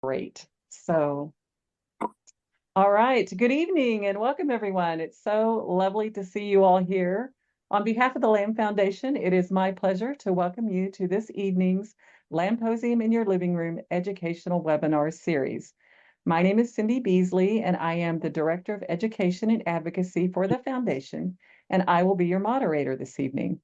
Great. All right. Good evening and welcome, everyone. It's so lovely to see you all here. On behalf of the LAM Foundation, it is my pleasure to welcome you to this evening's LAMposium in Your Living Room educational webinar series. My name is Cindy Beasley, and I am the Director of Education and Advocacy for the Foundation, and I will be your moderator this evening.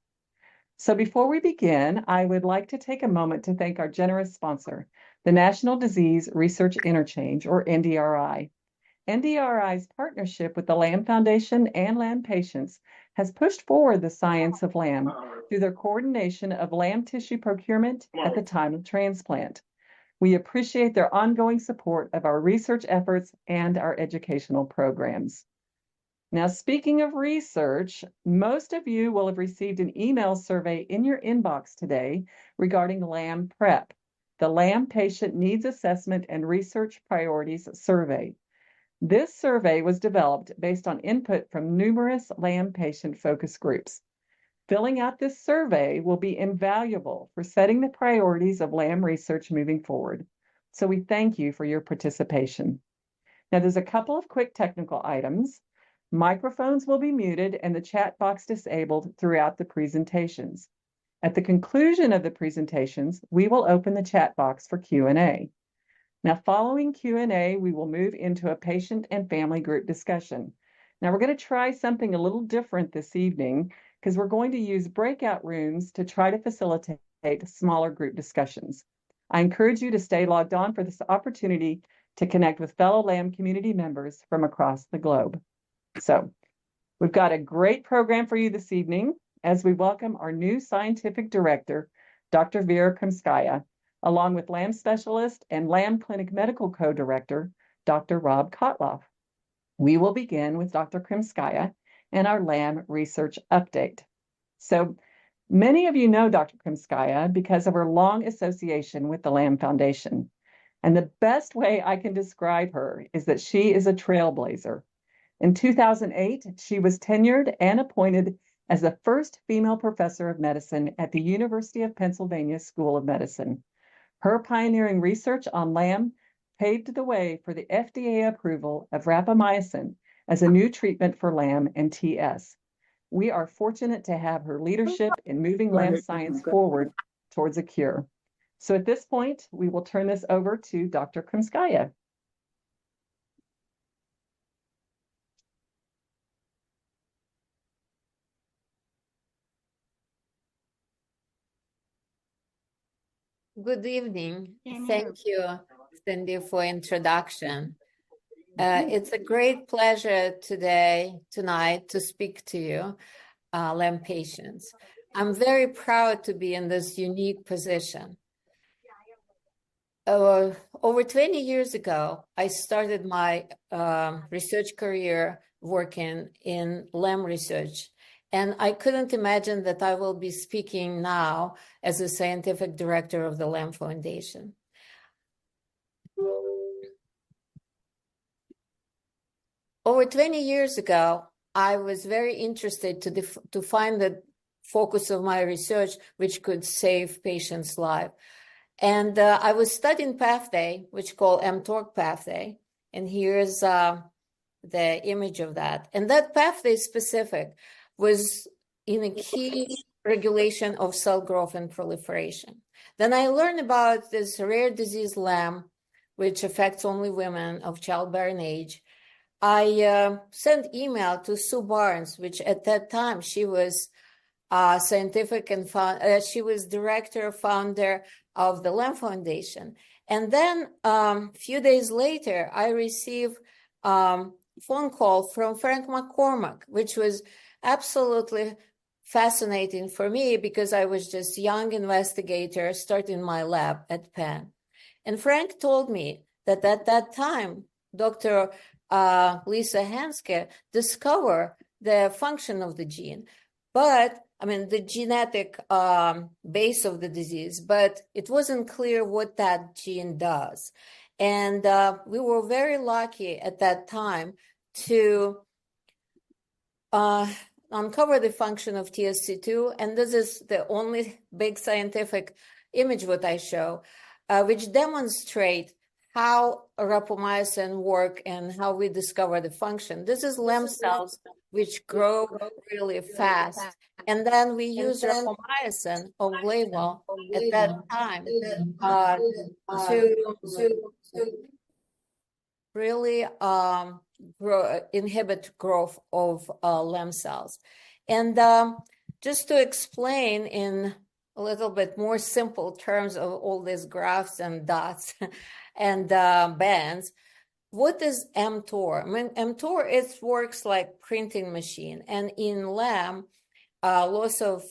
So before we begin, I would like to take a moment to thank our generous sponsor, the National Disease Research Interchange, or NDRI. NDRI's partnership with the LAM Foundation and LAM patients has pushed forward the science of LAM through their coordination of LAM tissue procurement at the time of transplant. We appreciate their ongoing support of our research efforts and our educational programs. Now, speaking of research, most of you will have received an email survey in your inbox today regarding LAM Prep, the LAM Patient Needs Assessment and Research Priorities Survey. This survey was developed based on input from numerous LAM patient focus groups. Filling out this survey will be invaluable for setting the priorities of LAM research moving forward. So we thank you for your participation. Now, there's a couple of quick technical items. Microphones will be muted and the chat box disabled throughout the presentations. At the conclusion of the presentations, we will open the chat box for Q&A. Now, following Q&A, we will move into a patient and family group discussion. Now, we're going to try something a little different this evening because we're going to use breakout rooms to try to facilitate smaller group discussions. I encourage you to stay logged on for this opportunity to connect with fellow LAM community members from across the globe. So, we've got a great program for you this evening as we welcome our new scientific director, Dr. Vera Krymskaya, along with LAM specialist and LAM clinic medical co-director, Dr. Rob Kotloff. We will begin with Dr. Krymskaya and our LAM research update. So many of you know Dr. Krymskaya because of her long association with the LAM Foundation. And the best way I can describe her is that she is a trailblazer. In 2008, she was tenured and appointed as the first female professor of medicine at the University of Pennsylvania School of Medicine. Her pioneering research on LAM paved the way for the FDA approval of Rapamycin as a new treatment for LAM and TS. We are fortunate to have her leadership in moving LAM science forward towards a cure. So at this point, we will turn this over to Dr. Krymskaya. Good evening. Thank you, Cindy, for introduction. It's a great pleasure tonight to speak to you, LAM patients. I'm very proud to be in this unique position. Over 20 years ago, I started my research career working in LAM research. And I couldn't imagine that I will be speaking now as a scientific director of the LAM Foundation. Over 20 years ago, I was very interested to find the focus of my research, which could save patients' lives. And I was studying pathway, which called mTOR pathway. And here's the image of that. And that pathway specific was in a key regulation of cell growth and proliferation. Then I learned about this rare disease LAM, which affects only women of childbearing age. I sent email to Sue Barnes, which at that time she was scientific and she was director, founder of the LAM Foundation. And then a few days later, I received a phone call from Frank McCormack, which was absolutely fascinating for me because I was just a young investigator starting my lab at Penn. And Frank told me that at that time, Dr. Lisa Hanske discovered the function of the gene, but the genetic base of the disease, but it wasn't clear what that gene does. And we were very lucky at that time to uncover the function of TSC2, and this is the only big scientific image what I show, which demonstrate how rapamycin work and how we discover the function. This is LAM cells, which grow really fast. And then we use rapamycin off-label at that time to really inhibit growth of LAM cells. And just to explain in a little bit more simple terms of all these graphs and dots and bands, what is mTOR? I mean, mTOR, it works like printing machine. And in LAM, loss of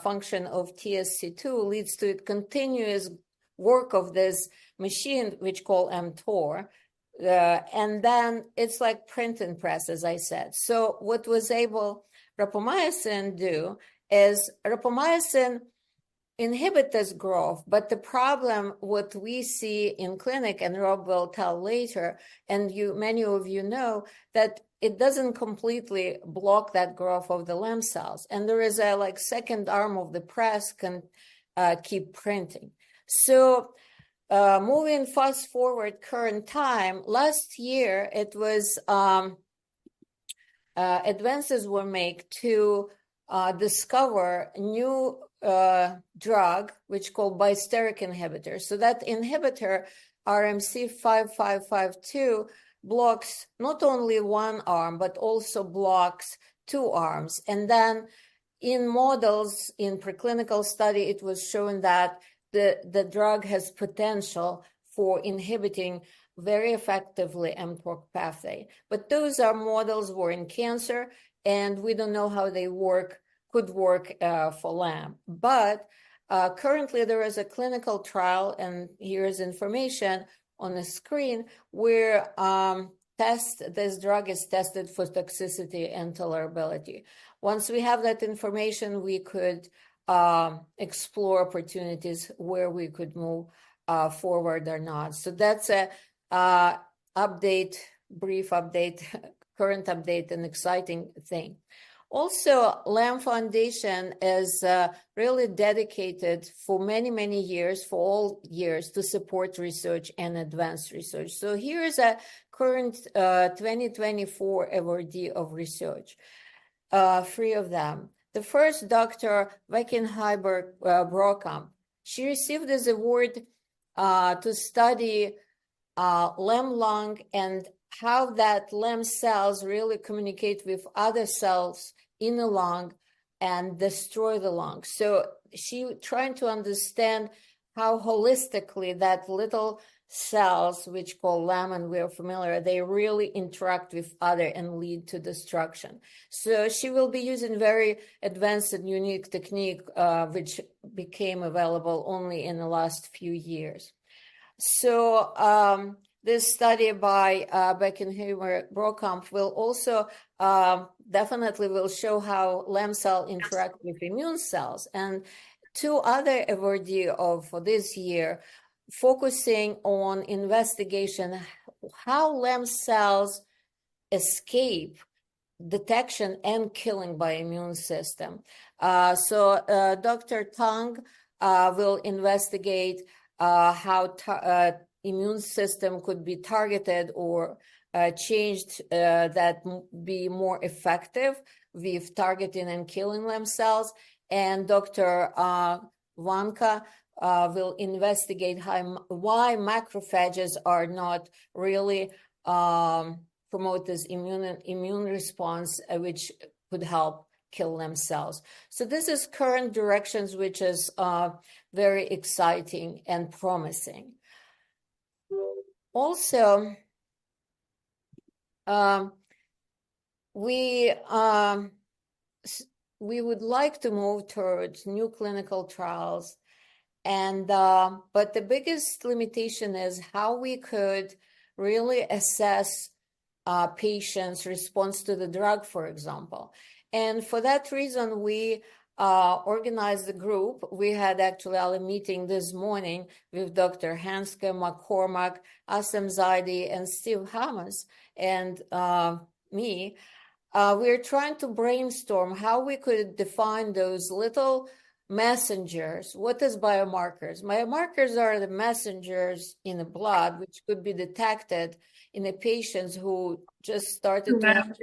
function of TSC2 leads to continuous work of this machine, which called mTOR. And then it's like printing press, as I said. So what was able rapamycin do is rapamycin inhibit this growth, but the problem, what we see in clinic, and Rob will tell later, and many of you know, that it doesn't completely block that growth of the LAM cells. And there is a like second arm of the press can keep printing. So moving fast forward current time, last year it was advances were made to discover new drug, which called bisteric inhibitor. So that inhibitor, RMC 5552, blocks not only one arm, but also blocks two arms. And then in models, in preclinical study, it was shown that the drug has potential for inhibiting very effectively mTOR pathway. But those are models were in cancer, and we don't know how they could work for LAM. But currently there is a clinical trial, and here's information on the screen, where this drug is tested for toxicity and tolerability. Once we have that information, we could explore opportunities where we could move forward or not. So that's a brief update, current update, and exciting thing. Also, LAM Foundation is really dedicated for many, many years, for all years, to support research and advanced research. So here's a current 2024 awardee of research, three of them. The first, Dr. Brokamp, she received this award to study LAM lung and how that LAM cells really communicate with other cells in the lung and destroy the lung. So she trying to understand how holistically that little cells, which called LAM, and we're familiar, they really interact with other and lead to destruction. So she will be using very advanced and unique technique, which became available only in the last few years. So this study by Brokamp will also definitely will show how LAM cell interact with immune cells. And two other awardees for this year focusing on investigation how LAM cells escape detection and killing by immune system. So Dr. Tang will investigate how immune system could be targeted or changed that be more effective with targeting and killing LAM cells. And Dr. Vanka will investigate why macrophages are not really promote this immune response, which could help kill LAM cells. So this is current directions, which is very exciting and promising. Also, we would like to move towards new clinical trials, and but the biggest limitation is how we could really assess patients' response to the drug, for example. And for that reason, we organized a group. We had actually our meeting this morning with Dr. Hanske, McCormack, Assem Zaidi, and Steve Hamas, and me. We're trying to brainstorm how we could define those little messengers. What is biomarkers? Biomarkers are the messengers in the blood, which could be detected in the patients who just started to have,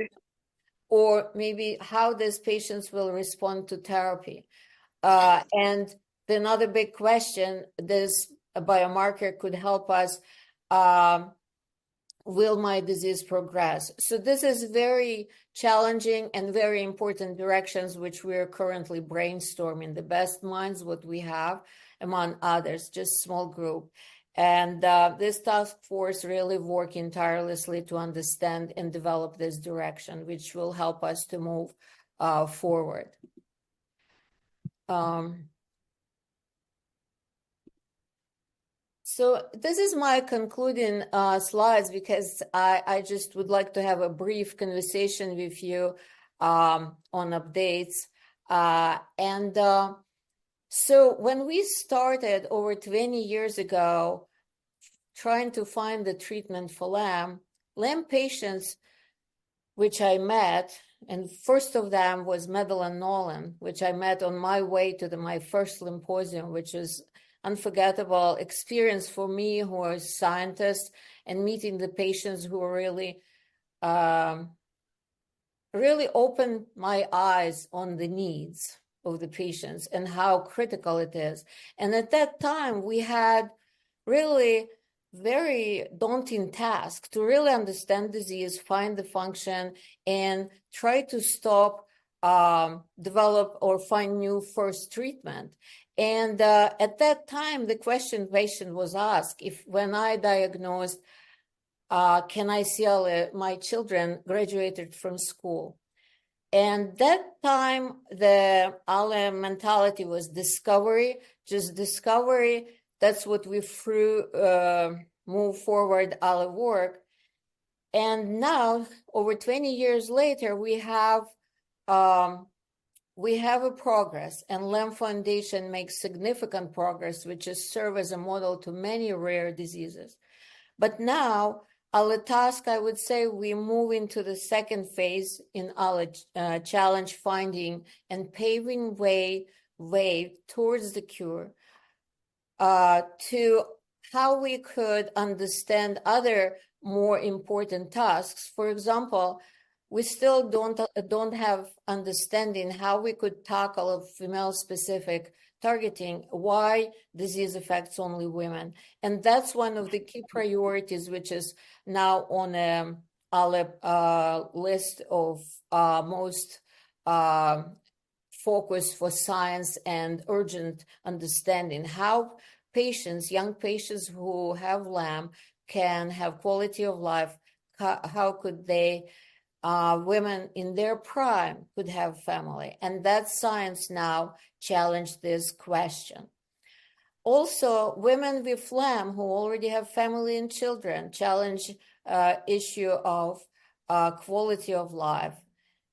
or maybe how these patients will respond to therapy. And another big question, this biomarker could help us, will my disease progress? So this is very challenging and very important directions, which we are currently brainstorming, the best minds, what we have, among others, just small group. And this task force really working tirelessly to understand and develop this direction, which will help us to move forward. So this is my concluding slides, because I just would like to have a brief conversation with you on updates. So when we started over 20 years ago, trying to find the treatment for LAM patients, which I met, and first of them was Madeline Nolan, which I met on my way to my first LAMposium, which is unforgettable experience for me, who are scientists, and meeting the patients who really, really opened my eyes on the needs of the patients and how critical it is. And at that time, we had really very daunting task to really understand disease, find the function, and try to stop, develop, or find new first treatment. And at that time, the question patient was asked, if when I diagnosed, can I see all my children graduated from school? And that time, the our mentality was discovery, just discovery. That's what we move forward our work. And now, over 20 years later, we have a progress, and LAM Foundation makes significant progress, which is serve as a model to many rare diseases. But now, our task, I would say, we move into the second phase in our challenge finding and paving way towards the cure, to how we could understand other more important tasks. For example, we still don't have understanding how we could tackle a female-specific targeting, why disease affects only women. And that's one of the key priorities, which is now on our list of most focus for science and urgent understanding, how patients, young patients who have LAM can have quality of life, how could they, women in their prime could have family. And that science now challenged this question. Also, women with LAM who already have family and children challenge issue of quality of life.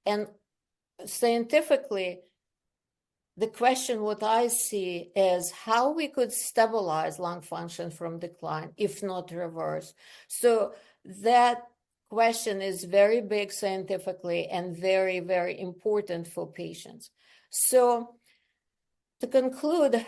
And scientifically, the question what I see is how we could stabilize lung function from decline, if not reverse. So that question is very big scientifically and very, very important for patients. So to conclude,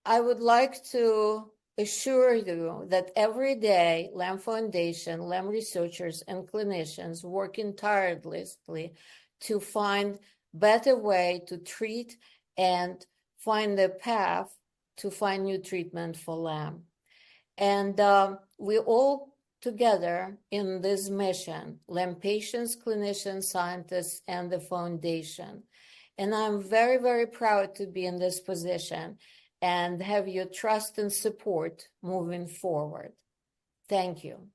I would like to assure you that every day LAM Foundation, LAM researchers, and clinicians working tirelessly to find better way to treat and find the path to find new treatment for LAM. And we all together in this mission, LAM patients, clinicians, scientists, and the foundation. And I'm very, very proud to be in this position and have your trust and support moving forward. Thank you.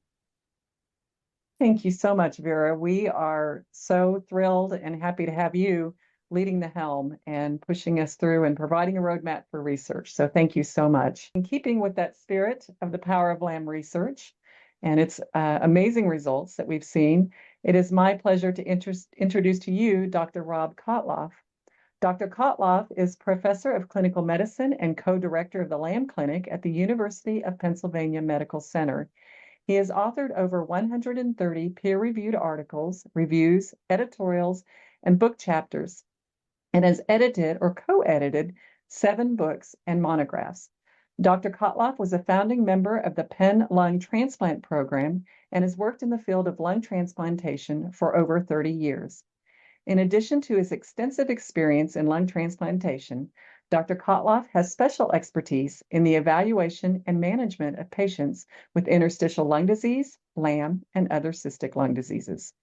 Thank you so much, Vera. We are so thrilled and happy to have you leading the helm and pushing us through and providing a roadmap for research. So thank you so much. In keeping with that spirit of the power of LAM research and its amazing results that we've seen, it is my pleasure to introduce to you Dr. Rob Kotloff. Dr. Kotloff is Professor of Clinical Medicine and Co-Director of the LAM Clinic at the University of Pennsylvania Medical Center. He has authored over 130 peer-reviewed articles, reviews, editorials, and book chapters, and has edited or co-edited 7 books, and monographs. Dr. Kotloff was a founding member of the Penn Lung Transplant Program and has worked in the field of lung transplantation for over 30 years. In addition to his extensive experience in lung transplantation, Dr. Kotloff has special expertise in the evaluation and management of patients with interstitial lung disease, LAM, and other cystic lung diseases.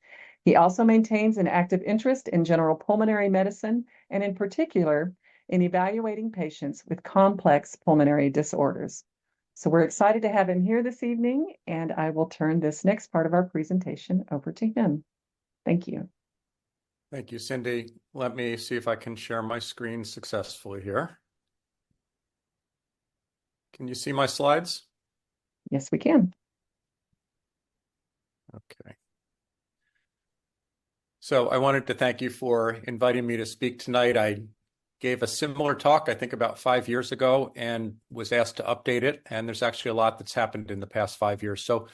He also maintains an active interest in general pulmonary medicine and in particular in evaluating patients with complex pulmonary disorders. So we're excited to have him here this evening, and I will turn this next part of our presentation over to him. Thank you. Thank you, Cindy. Let me see if I can share my screen successfully here. Can you see my slides? Yes, we can. Okay. So I wanted to thank you for inviting me to speak tonight. I gave a similar talk, I think about 5 years ago, and was asked to update it. And there's actually a lot that's happened in the past 5 years. So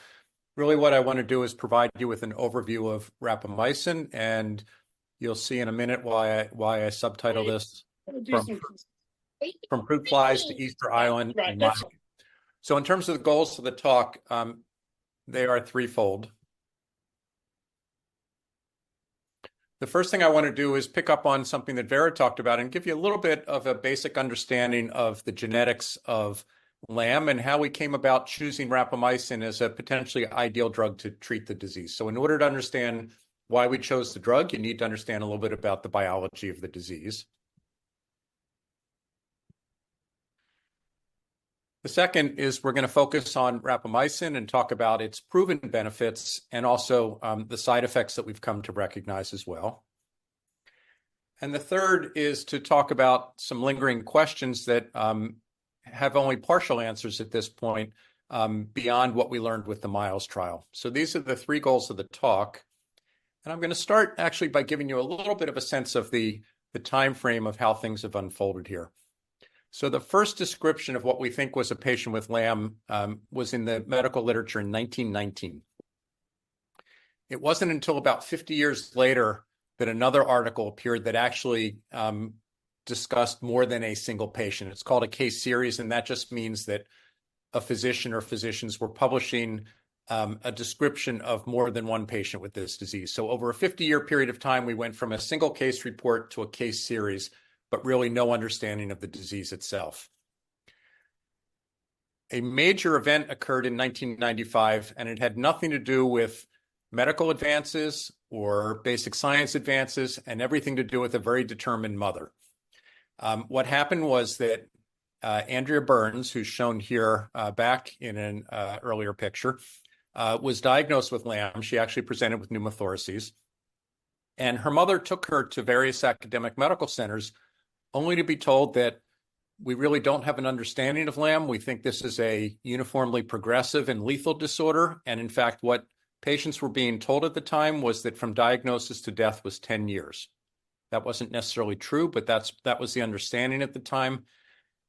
really what I want to do is provide you with an overview of rapamycin, and you'll see in a minute why I subtitle this from fruit flies to Easter Island and Maya. So in terms of the goals of the talk, they are threefold. The first thing I want to do is pick up on something that Vera talked about and give you a little bit of a basic understanding of the genetics of LAM and how we came about choosing rapamycin as a potentially ideal drug to treat the disease. So in order to understand why we chose the drug, you need to understand a little bit about the biology of the disease. The second is we're going to focus on rapamycin and talk about its proven benefits and also the side effects that we've come to recognize as well. And the third is to talk about some lingering questions that have only partial answers at this point beyond what we learned with the MILES trial. So these are the three goals of the talk. And I'm going to start actually by giving you a little bit of a sense of the time frame of how things have unfolded here. So the first description of what we think was a patient with LAM was in the medical literature in 1919. It wasn't until about 50 years later that another article appeared that actually discussed more than a single patient. It's called a case series, and that just means that a physician or physicians were publishing a description of more than one patient with this disease. So over a 50-year period of time, we went from a single case report to a case series, but really no understanding of the disease itself. A major event occurred in 1995, and it had nothing to do with medical advances or basic science advances and everything to do with a very determined mother. What happened was that Andrea Burns, who's shown here back in an earlier picture, was diagnosed with LAM. She actually presented with pneumothoraces. And her mother took her to various academic medical centers only to be told that we really don't have an understanding of LAM. We think this is a uniformly progressive and lethal disorder. And in fact, what patients were being told at the time was that from diagnosis to death was 10 years. That wasn't necessarily true, but that was the understanding at the time.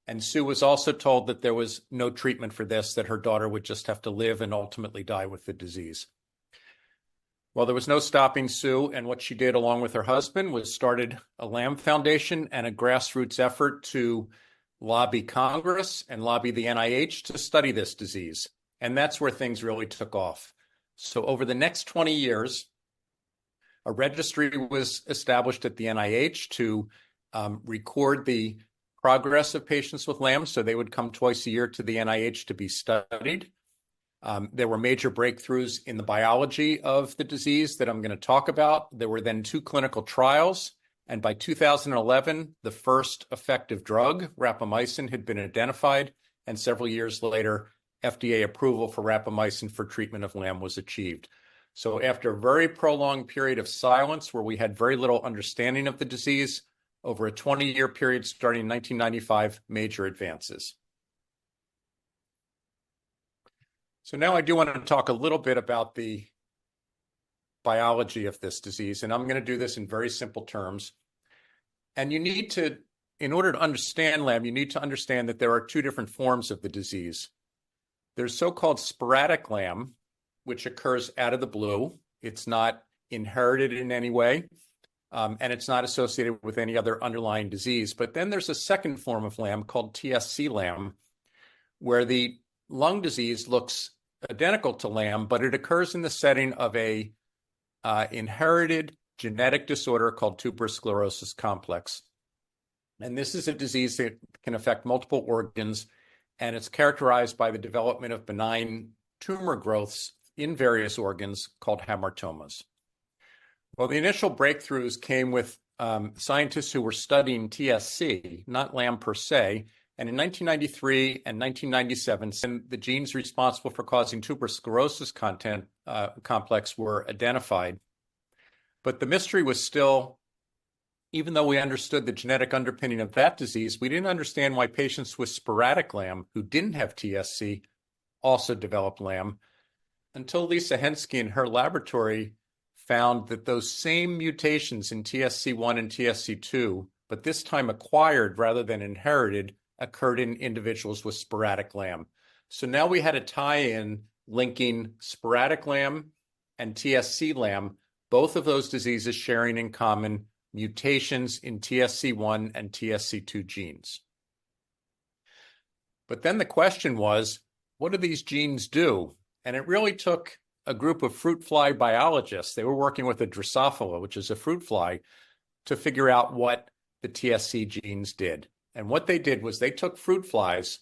And Sue was also told that there was no treatment for this, that her daughter would just have to live and ultimately die with the disease. Well, there was no stopping Sue, and what she did along with her husband was started a LAM Foundation and a grassroots effort to lobby Congress and lobby the NIH to study this disease. And that's where things really took off. So over the next 20 years, a registry was established at the NIH to record the progress of patients with LAM. So they would come twice a year to the NIH to be studied. There were major breakthroughs in the biology of the disease that I'm going to talk about. There were then 2 clinical trials. And by 2011, the first effective drug, rapamycin, had been identified. And several years later, FDA approval for rapamycin for treatment of LAM was achieved. So after a very prolonged period of silence where we had very little understanding of the disease, over a 20-year period starting in 1995, major advances. So now I do want to talk a little bit about the biology of this disease, and I'm going to do this in very simple terms. And you need to, in order to understand LAM, you need to understand that there are 2 different forms of the disease. There's so-called sporadic LAM, which occurs out of the blue. It's not inherited in any way. and it's not associated with any other underlying disease. But then there's a second form of LAM called TSC LAM, where the lung disease looks identical to LAM, but it occurs in the setting of a inherited genetic disorder called tuberous sclerosis complex. And this is a disease that can affect multiple organs, and it's characterized by the development of benign tumor growths in various organs called hamartomas. Well, the initial breakthroughs came with scientists who were studying TSC, not LAM per se, and in 1993 and 1997, the genes responsible for causing tuberous sclerosis complex were identified. But the mystery was still, even though we understood the genetic underpinning of that disease, we didn't understand why patients with sporadic LAM who didn't have TSC also developed LAM, until Lisa Henske in her laboratory found that those same mutations in TSC1 and TSC2, but this time acquired rather than inherited, occurred in individuals with sporadic LAM. So now we had a tie-in linking sporadic LAM and TSC LAM, both of those diseases sharing in common mutations in TSC1 and TSC2 genes. But then the question was, what do these genes do? And it really took a group of fruit fly biologists. They were working with a Drosophila, which is a fruit fly, to figure out what the TSC genes did. And what they did was they took fruit flies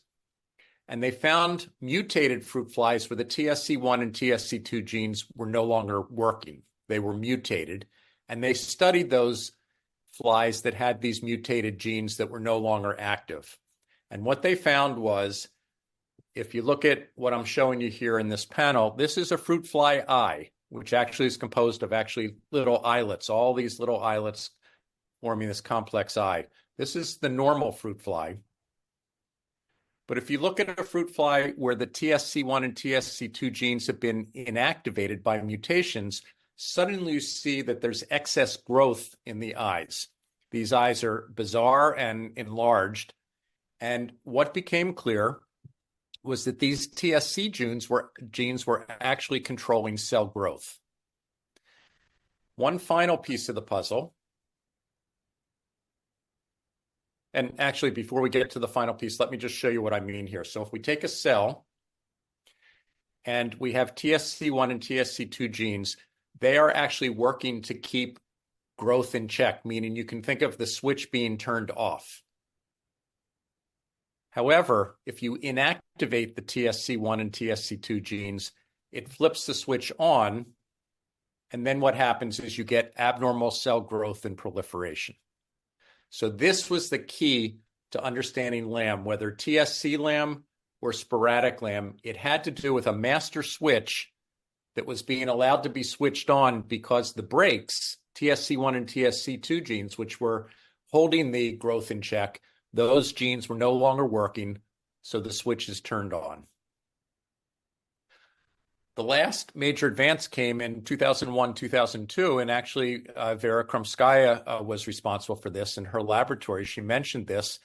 and they found mutated fruit flies where the TSC1 and TSC2 genes were no longer working. They were mutated. And they studied those flies that had these mutated genes that were no longer active. And what they found was, if you look at what I'm showing you here in this panel, this is a fruit fly eye, which actually is composed of little islets, all these little islets forming this complex eye. This is the normal fruit fly. But if you look at a fruit fly where the TSC1 and TSC2 genes have been inactivated by mutations, suddenly you see that there's excess growth in the eyes. These eyes are bizarre and enlarged. And what became clear was that these TSC genes were actually controlling cell growth. One final piece of the puzzle, and actually before we get to the final piece, let me just show you what I mean here. So if we take a cell and we have TSC1 and TSC2 genes, they are actually working to keep growth in check, meaning you can think of the switch being turned off. However, if you inactivate the TSC1 and TSC2 genes, it flips the switch on, and then what happens is you get abnormal cell growth and proliferation. So this was the key to understanding LAM, whether TSC LAM or sporadic LAM. It had to do with a master switch that was being allowed to be switched on because the brakes, TSC1 and TSC2 genes, which were holding the growth in check, those genes were no longer working, so the switch is turned on. The last major advance came in 2001, 2002, and actually Vera Krymskaya was responsible for this in her laboratory. She mentioned this,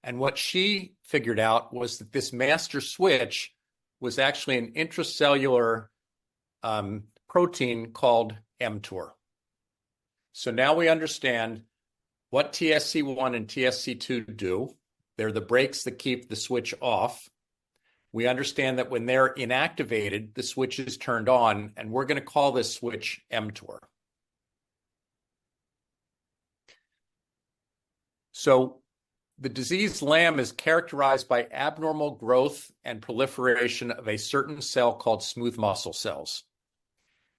and what she figured out was that this master switch was actually an intracellular protein called mTOR. So now we understand what TSC1 and TSC2 do. They're the brakes that keep the switch off. We understand that when they're inactivated, the switch is turned on, and we're going to call this switch mTOR. So the disease LAM is characterized by abnormal growth and proliferation of a certain cell called smooth muscle cells.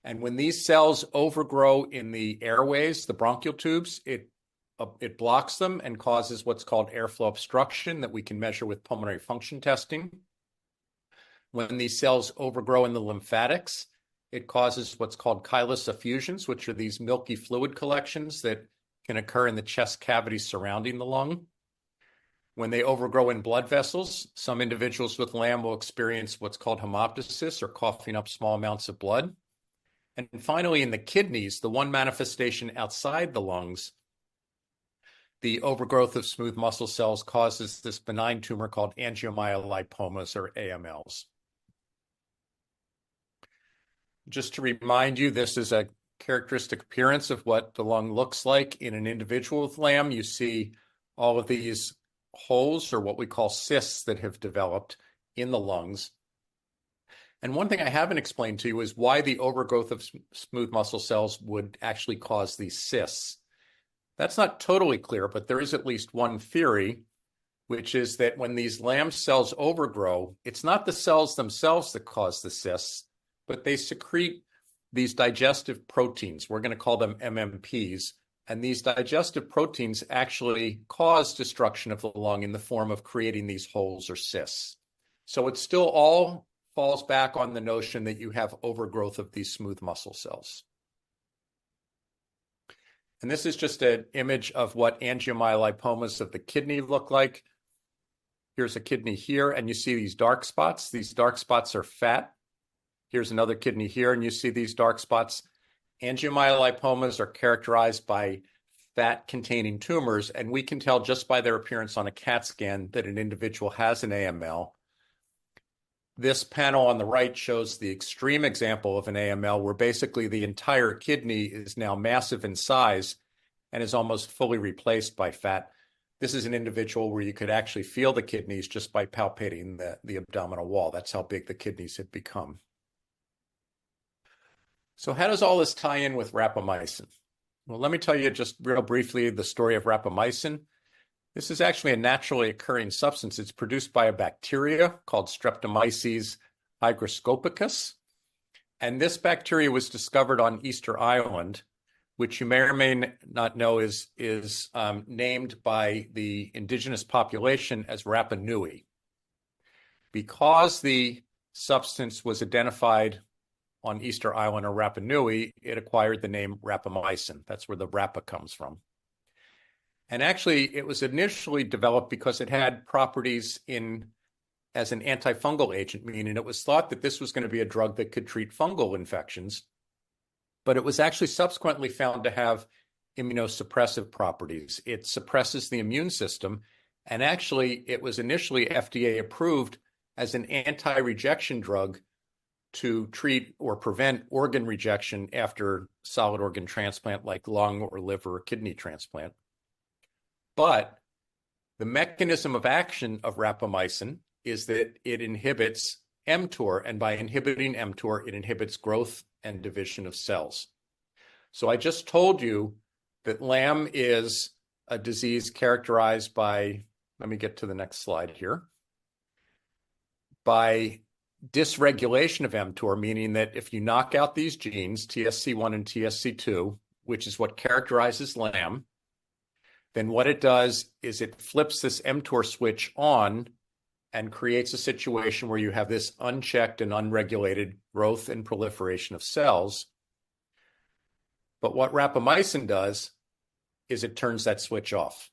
And when these cells overgrow in the airways, the bronchial tubes, it blocks them and causes what's called airflow obstruction that we can measure with pulmonary function testing. When these cells overgrow in the lymphatics, it causes what's called chylous effusions, which are these milky fluid collections that can occur in the chest cavity surrounding the lung. When they overgrow in blood vessels, some individuals with LAM will experience what's called hemoptysis, or coughing up small amounts of blood. And finally, in the kidneys, the one manifestation outside the lungs, the overgrowth of smooth muscle cells causes this benign tumor called angiomyolipomas, or AMLs. Just to remind you, this is a characteristic appearance of what the lung looks like in an individual with LAM. You see all of these holes, or what we call cysts, that have developed in the lungs. And one thing I haven't explained to you is why the overgrowth of smooth muscle cells would actually cause these cysts. That's not totally clear, but there is at least one theory, which is that when these LAM cells overgrow, it's not the cells themselves that cause the cysts, but they secrete these digestive proteins. We're going to call them MMPs. And these digestive proteins actually cause destruction of the lung in the form of creating these holes or cysts. So it still all falls back on the notion that you have overgrowth of these smooth muscle cells. And this is just an image of what angiomyolipomas of the kidney look like. Here's a kidney here, and you see these dark spots. These dark spots are fat. Here's another kidney here, and you see these dark spots. Angiomyolipomas are characterized by fat-containing tumors, and we can tell just by their appearance on a CAT scan that an individual has an AML. This panel on the right shows the extreme example of an AML, where basically the entire kidney is now massive in size and is almost fully replaced by fat. This is an individual where you could actually feel the kidneys just by palpating the abdominal wall. That's how big the kidneys have become. So how does all this tie in with rapamycin? Well, let me tell you just real briefly the story of rapamycin. This is actually a naturally occurring substance. It's produced by a bacteria called Streptomyces hygroscopicus. And this bacteria was discovered on Easter Island, which you may or may not know is named by the indigenous population as Rapa Nui. Because the substance was identified on Easter Island or Rapa Nui, it acquired the name rapamycin. That's where the Rapa comes from. And actually, it was initially developed because it had properties as an antifungal agent, meaning it was thought that this was going to be a drug that could treat fungal infections. But it was actually subsequently found to have immunosuppressive properties. It suppresses the immune system. And actually, it was initially FDA approved as an anti-rejection drug to treat or prevent organ rejection after solid organ transplant like lung or liver or kidney transplant. But the mechanism of action of rapamycin is that it inhibits mTOR, and by inhibiting mTOR, it inhibits growth and division of cells. So I just told you that LAM is a disease characterized by, let me get to the next slide here, by dysregulation of mTOR, meaning that if you knock out these genes, TSC1 and TSC2, which is what characterizes LAM, then what it does is it flips this mTOR switch on and creates a situation where you have this unchecked and unregulated growth and proliferation of cells. But what rapamycin does is it turns that switch off.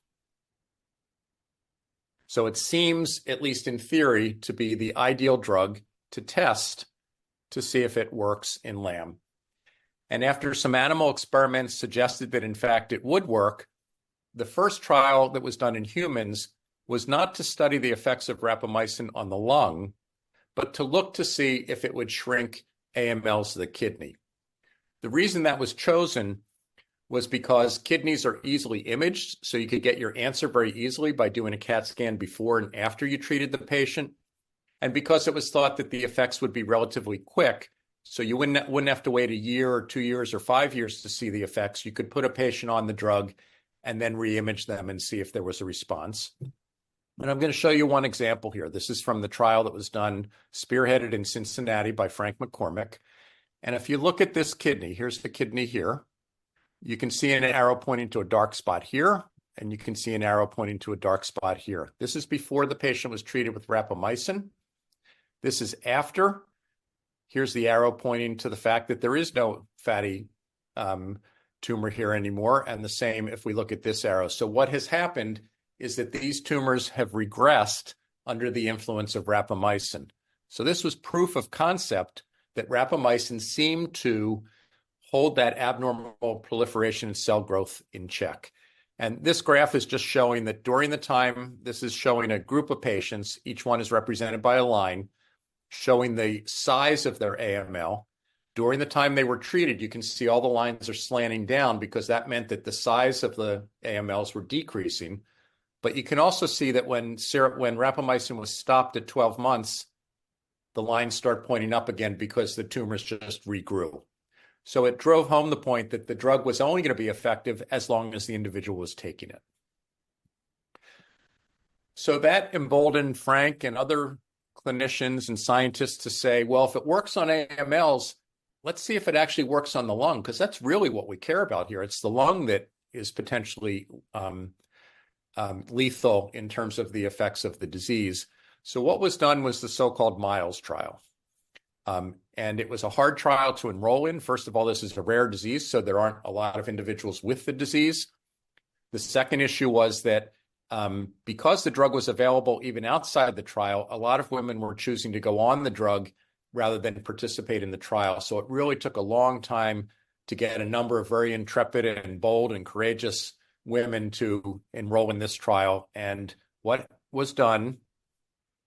So it seems, at least in theory, to be the ideal drug to test to see if it works in LAM. And after some animal experiments suggested that, in fact, it would work, the first trial that was done in humans was not to study the effects of rapamycin on the lung, but to look to see if it would shrink AMLs of the kidney. The reason that was chosen was because kidneys are easily imaged, so you could get your answer very easily by doing a CAT scan before and after you treated the patient, and because it was thought that the effects would be relatively quick, so you wouldn't have to wait a year or 2 years or 5 years to see the effects. You could put a patient on the drug and then re-image them and see if there was a response. And I'm going to show you one example here. This is from the trial that was done, spearheaded in Cincinnati by Frank McCormick. And if you look at this kidney, here's the kidney here. You can see an arrow pointing to a dark spot here, and you can see an arrow pointing to a dark spot here. This is before the patient was treated with rapamycin. This is after. Here's the arrow pointing to the fact that there is no fatty tumor here anymore, and the same if we look at this arrow. So what has happened is that these tumors have regressed under the influence of rapamycin. So this was proof of concept that rapamycin seemed to hold that abnormal proliferation and cell growth in check. And this graph is just showing that during the time, this is showing a group of patients, each one is represented by a line, showing the size of their AML. During the time they were treated, you can see all the lines are slanting down because that meant that the size of the AMLs were decreasing. But you can also see that when rapamycin was stopped at 12 months, the lines start pointing up again because the tumors just regrew. So it drove home the point that the drug was only going to be effective as long as the individual was taking it. So that emboldened Frank and other clinicians and scientists to say, well, if it works on AMLs, let's see if it actually works on the lung, because that's really what we care about here. It's the lung that is potentially lethal in terms of the effects of the disease. So what was done was the so-called MILES trial. And it was a hard trial to enroll in. First of all, this is a rare disease, so there aren't a lot of individuals with the disease. The second issue was that because the drug was available even outside the trial, a lot of women were choosing to go on the drug rather than participate in the trial. So it really took a long time to get a number of very intrepid and bold and courageous women to enroll in this trial. And what was done,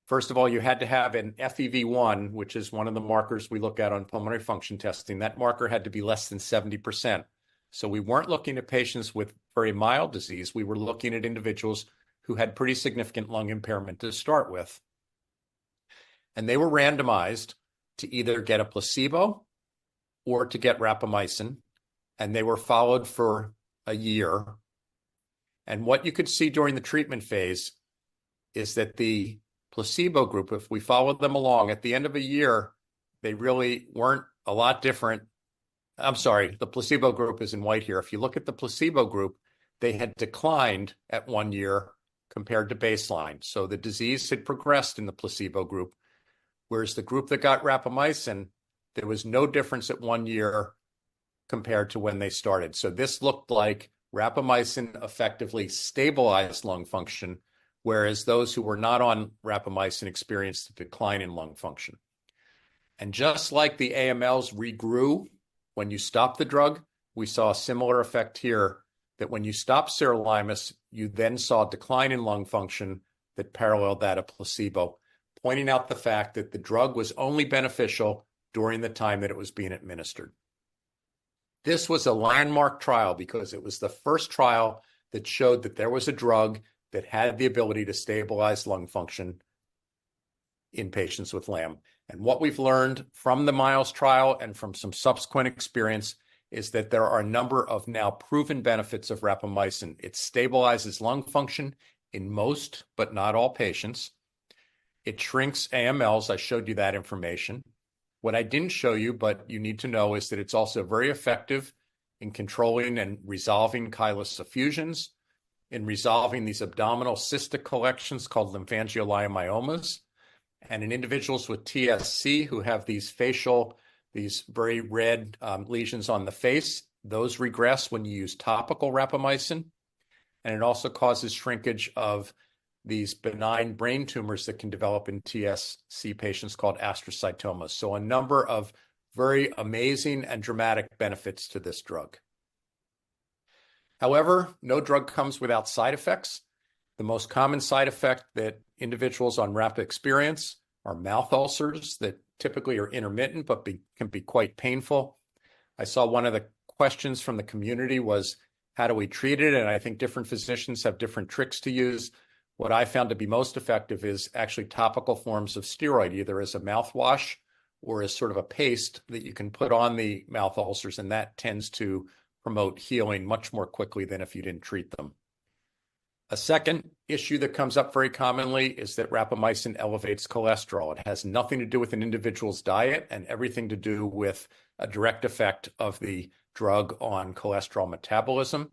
first of all, you had to have an FEV1, which is one of the markers we look at on pulmonary function testing. That marker had to be less than 70%. So we weren't looking at patients with very mild disease. We were looking at individuals who had pretty significant lung impairment to start with. And they were randomized to either get a placebo or to get rapamycin. And they were followed for a year. And what you could see during the treatment phase is that the placebo group, if we followed them along at the end of a year, they really weren't a lot different. I'm sorry, the placebo group is in white here. If you look at the placebo group, they had declined at 1 year compared to baseline. So the disease had progressed in the placebo group, whereas the group that got rapamycin, there was no difference at 1 year compared to when they started. So this looked like rapamycin effectively stabilized lung function, whereas those who were not on rapamycin experienced a decline in lung function. And just like the AMLs regrew when you stop the drug, we saw a similar effect here, that when you stop sirolimus, you then saw a decline in lung function that paralleled that of placebo, pointing out the fact that the drug was only beneficial during the time that it was being administered. This was a landmark trial because it was the first trial that showed that there was a drug that had the ability to stabilize lung function in patients with LAM. And what we've learned from the MILES trial and from some subsequent experience is that there are a number of now proven benefits of rapamycin. It stabilizes lung function in most, but not all patients. It shrinks AMLs. I showed you that information. What I didn't show you, but you need to know, is that it's also very effective in controlling and resolving chylous effusions, in resolving these abdominal cystic collections called lymphangioliomyomas, and in individuals with TSC who have these very red lesions on the face. Those regress when you use topical rapamycin. And it also causes shrinkage of these benign brain tumors that can develop in TSC patients called astrocytomas. So a number of very amazing and dramatic benefits to this drug. However, no drug comes without side effects. The most common side effect that individuals on RAPA experience are mouth ulcers that typically are intermittent but can be quite painful. I saw one of the questions from the community was, how do we treat it? And I think different physicians have different tricks to use. What I found to be most effective is actually topical forms of steroid, either as a mouthwash or as sort of a paste that you can put on the mouth ulcers, and that tends to promote healing much more quickly than if you didn't treat them. A second issue that comes up very commonly is that rapamycin elevates cholesterol. It has nothing to do with an individual's diet and everything to do with a direct effect of the drug on cholesterol metabolism.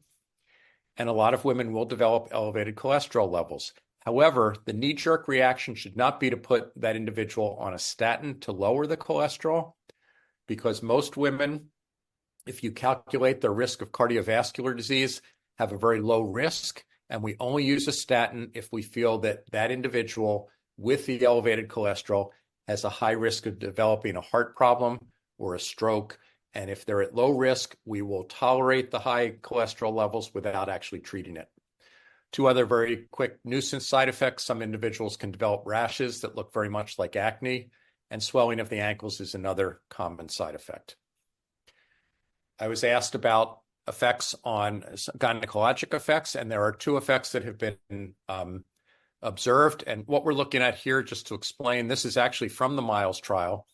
And a lot of women will develop elevated cholesterol levels. However, the knee-jerk reaction should not be to put that individual on a statin to lower the cholesterol, because most women, if you calculate their risk of cardiovascular disease, have a very low risk. And we only use a statin if we feel that that individual with the elevated cholesterol has a high risk of developing a heart problem or a stroke. And if they're at low risk, we will tolerate the high cholesterol levels without actually treating it. Two other very quick nuisance side effects. Some individuals can develop rashes that look very much like acne, and swelling of the ankles is another common side effect. I was asked about effects on gynecologic effects, and there are two effects that have been observed. And what we're looking at here, just to explain, this is actually from the Miles trial.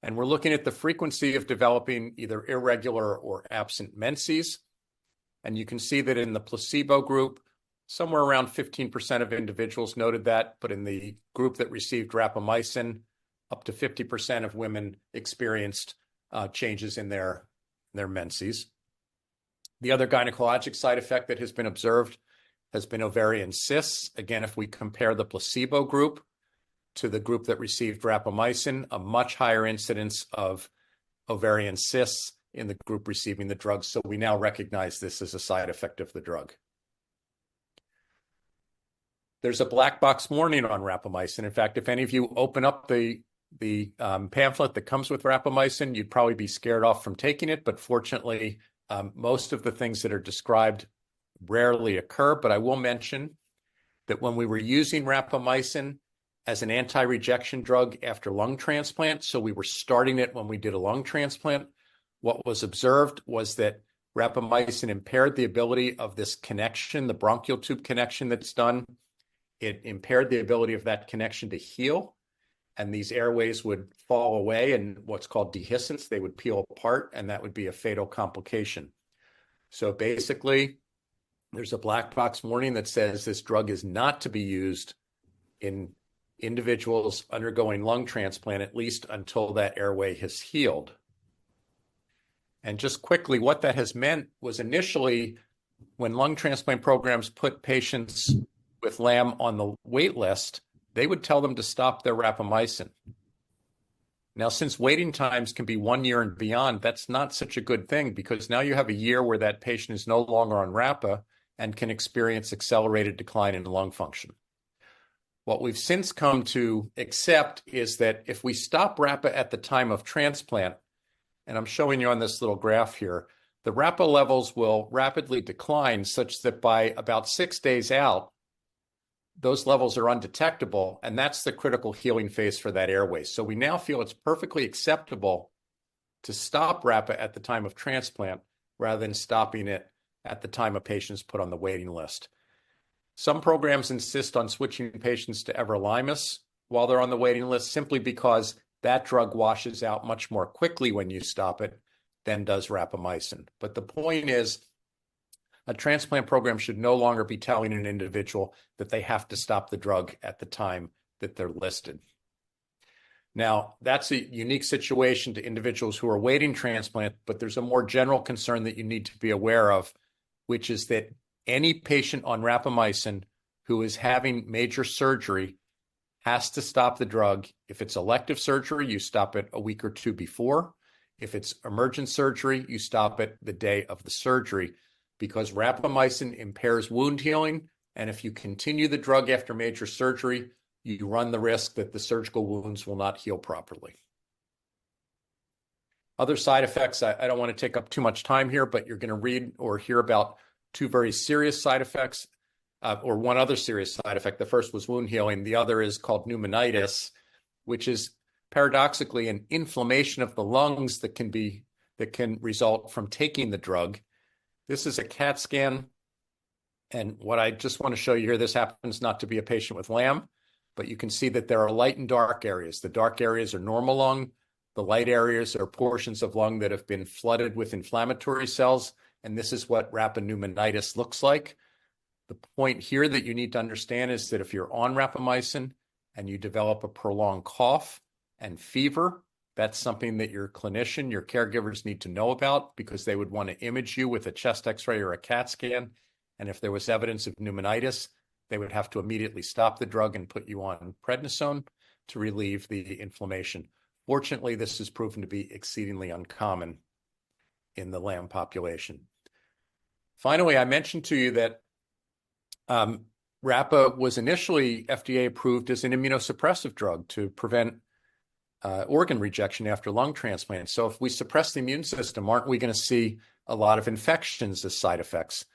And we're looking at the frequency of developing either irregular or absent menses. And you can see that in the placebo group, somewhere around 15% of individuals noted that, but in the group that received rapamycin, up to 50% of women experienced changes in their menses. The other gynecologic side effect that has been observed has been ovarian cysts. Again, if we compare the placebo group to the group that received rapamycin, a much higher incidence of ovarian cysts in the group receiving the drug. So we now recognize this as a side effect of the drug. There's a black box warning on rapamycin. In fact, if any of you open up the pamphlet that comes with rapamycin, you'd probably be scared off from taking it. But fortunately, most of the things that are described rarely occur. But I will mention that when we were using rapamycin as an anti-rejection drug after lung transplant, so we were starting it when we did a lung transplant, what was observed was that rapamycin impaired the ability of this connection, the bronchial tube connection that's done. It impaired the ability of that connection to heal, and these airways would fall away and what's called dehiscence, they would peel apart, and that would be a fatal complication. So basically, there's a black box warning that says this drug is not to be used in individuals undergoing lung transplant, at least until that airway has healed. And just quickly, what that has meant was initially, when lung transplant programs put patients with LAM on the wait list, they would tell them to stop their rapamycin. Now, since waiting times can be 1 year and beyond, that's not such a good thing, because now you have a year where that patient is no longer on Rapa and can experience accelerated decline in lung function. What we've since come to accept is that if we stop Rapa at the time of transplant, and I'm showing you on this little graph here, the Rapa levels will rapidly decline such that by about 6 days out, those levels are undetectable, and that's the critical healing phase for that airway. So we now feel it's perfectly acceptable to stop Rapa at the time of transplant rather than stopping it at the time a patient is put on the waiting list. Some programs insist on switching patients to everolimus while they're on the waiting list, simply because that drug washes out much more quickly when you stop it than does rapamycin. But the point is, a transplant program should no longer be telling an individual that they have to stop the drug at the time that they're listed. Now, that's a unique situation to individuals who are waiting transplant, but there's a more general concern that you need to be aware of, which is that any patient on rapamycin who is having major surgery has to stop the drug. If it's elective surgery, you stop it a week or two before. If it's emergent surgery, you stop it the day of the surgery, because rapamycin impairs wound healing. And if you continue the drug after major surgery, you run the risk that the surgical wounds will not heal properly. Other side effects, I don't want to take up too much time here, but you're going to read or hear about two very serious side effects, or one other serious side effect. The first was wound healing. The other is called pneumonitis, which is paradoxically an inflammation of the lungs that can result from taking the drug. This is a CAT scan, and what I just want to show you here, this happens not to be a patient with LAM, but you can see that there are light and dark areas. The dark areas are normal lung. The light areas are portions of lung that have been flooded with inflammatory cells, and this is what rapamycin looks like. The point here that you need to understand is that if you're on rapamycin and you develop a prolonged cough and fever, that's something that your clinician, your caregivers need to know about, because they would want to image you with a chest x-ray or a CAT scan. And if there was evidence of pneumonitis, they would have to immediately stop the drug and put you on prednisone to relieve the inflammation. Fortunately, this has proven to be exceedingly uncommon in the LAM population. Finally, I mentioned to you that Rapa was initially FDA approved as an immunosuppressive drug to prevent organ rejection after lung transplant. So if we suppress the immune system, aren't we going to see a lot of infections as side effects?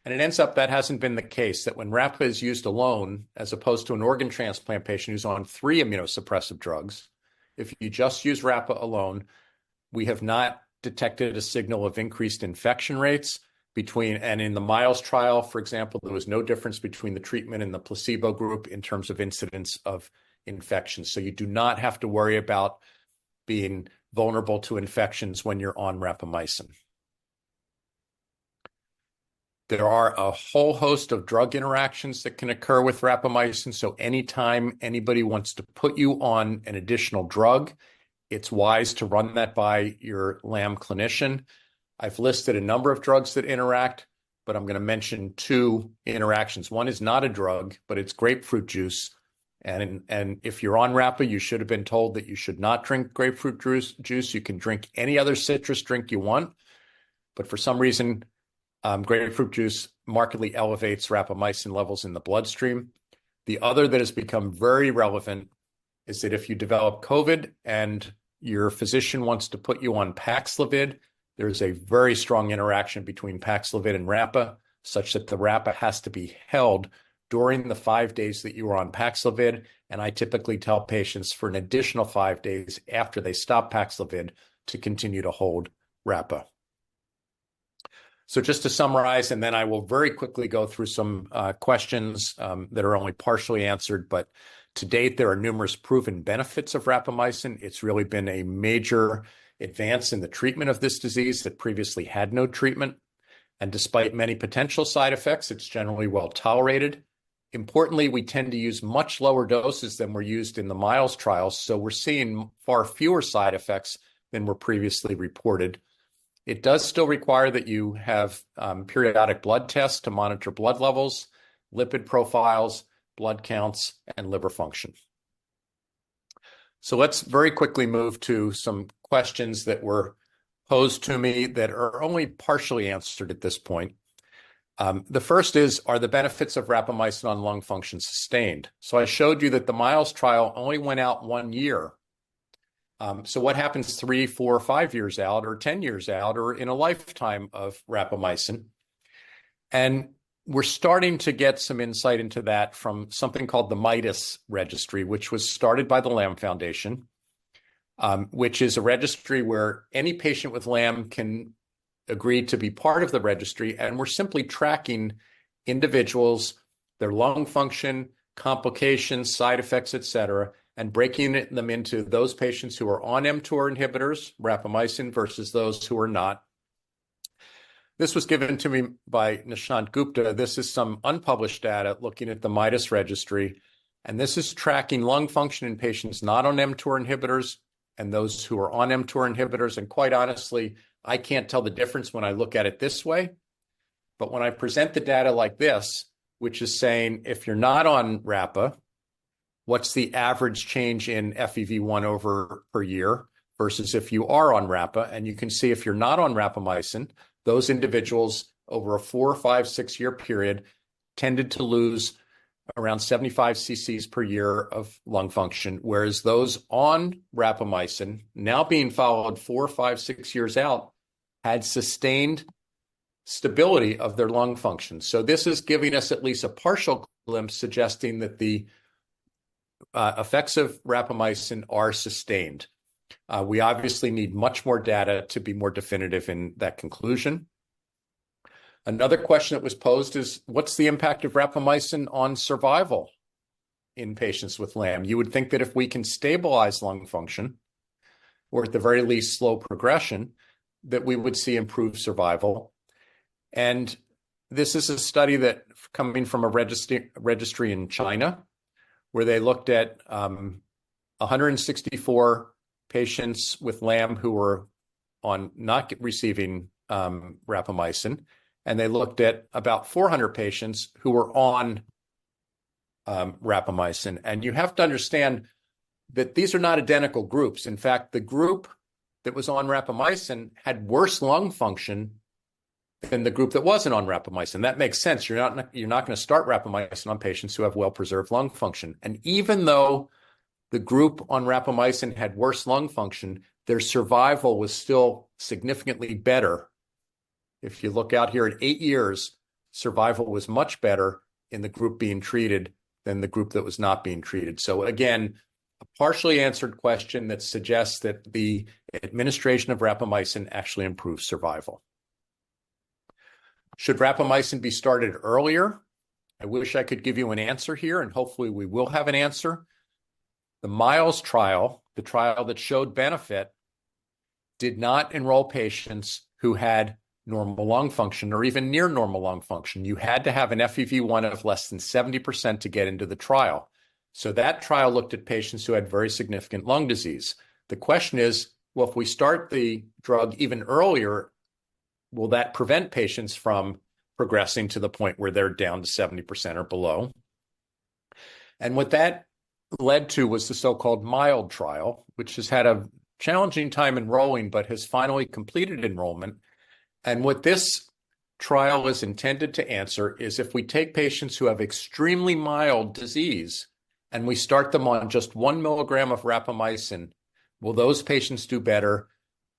And it ends up that hasn't been the case, that when Rapa is used alone, as opposed to an organ transplant patient who's on 3 immunosuppressive drugs, if you just use Rapa alone, we have not detected a signal of increased infection rates and in the Miles trial, for example, there was no difference between the treatment and the placebo group in terms of incidence of infections. So you do not have to worry about being vulnerable to infections when you're on rapamycin. There are a whole host of drug interactions that can occur with rapamycin. So anytime anybody wants to put you on an additional drug, it's wise to run that by your LAM clinician. I've listed a number of drugs that interact, but I'm going to mention two interactions. One is not a drug, but it's grapefruit juice. And if you're on Rapa, you should have been told that you should not drink grapefruit juice. You can drink any other citrus drink you want, but for some reason, grapefruit juice markedly elevates rapamycin levels in the bloodstream. The other that has become very relevant is that if you develop COVID and your physician wants to put you on Paxlovid, there's a very strong interaction between Paxlovid and Rapa, such that the Rapa has to be held during the 5 days that you are on Paxlovid. And I typically tell patients for an additional 5 days after they stop Paxlovid to continue to hold Rapa. So just to summarize, and then I will very quickly go through some questions that are only partially answered, but to date, there are numerous proven benefits of rapamycin. It's really been a major advance in the treatment of this disease that previously had no treatment. And despite many potential side effects, it's generally well tolerated. Importantly, we tend to use much lower doses than were used in the Miles trials, so we're seeing far fewer side effects than were previously reported. It does still require that you have periodic blood tests to monitor blood levels, lipid profiles, blood counts, and liver function. So let's very quickly move to some questions that were posed to me that are only partially answered at this point. The first is, are the benefits of rapamycin on lung function sustained? So I showed you that the Miles trial only went out 1 year. So what happens 3, 4, 5 years out, or 10 years out, or in a lifetime of rapamycin? And we're starting to get some insight into that from something called the MIDAS registry, which was started by the LAM Foundation, which is a registry where any patient with LAM can agree to be part of the registry. And we're simply tracking individuals, their lung function, complications, side effects, et cetera, and breaking them into those patients who are on mTOR inhibitors, rapamycin, versus those who are not. This was given to me by Nishant Gupta. This is some unpublished data looking at the MIDAS registry, and this is tracking lung function in patients not on mTOR inhibitors and those who are on mTOR inhibitors. And quite honestly, I can't tell the difference when I look at it this way. But when I present the data like this, which is saying if you're not on Rapa, what's the average change in FEV1 over per year versus if you are on Rapa? And you can see if you're not on rapamycin, those individuals over a 4, 5, 6 year period tended to lose around 75 cc's per year of lung function, whereas those on rapamycin, now being followed 4, 5, 6 years out, had sustained stability of their lung function. So this is giving us at least a partial glimpse suggesting that the effects of rapamycin are sustained. We obviously need much more data to be more definitive in that conclusion. Another question that was posed is, what's the impact of rapamycin on survival in patients with LAM? You would think that if we can stabilize lung function, or at the very least slow progression, that we would see improved survival. And this is a study that coming from a registry in China, where they looked at 164 patients with LAM who were on not receiving rapamycin, and they looked at about 400 patients who were on rapamycin. And you have to understand that these are not identical groups. In fact, the group that was on rapamycin had worse lung function than the group that wasn't on rapamycin. That makes sense. You're not going to start rapamycin on patients who have well-preserved lung function. And even though the group on rapamycin had worse lung function, their survival was still significantly better. If you look out here at 8 years, survival was much better in the group being treated than the group that was not being treated. So again, a partially answered question that suggests that the administration of rapamycin actually improves survival. Should rapamycin be started earlier? I wish I could give you an answer here, and hopefully we will have an answer. The MILES trial, the trial that showed benefit, did not enroll patients who had normal lung function or even near normal lung function. You had to have an FEV1 of less than 70% to get into the trial. So that trial looked at patients who had very significant lung disease. The question is, well, if we start the drug even earlier, will that prevent patients from progressing to the point where they're down to 70% or below? And what that led to was the so-called MILD trial, which has had a challenging time enrolling, but has finally completed enrollment. And what this trial is intended to answer is if we take patients who have extremely mild disease and we start them on just 1 milligram of rapamycin, will those patients do better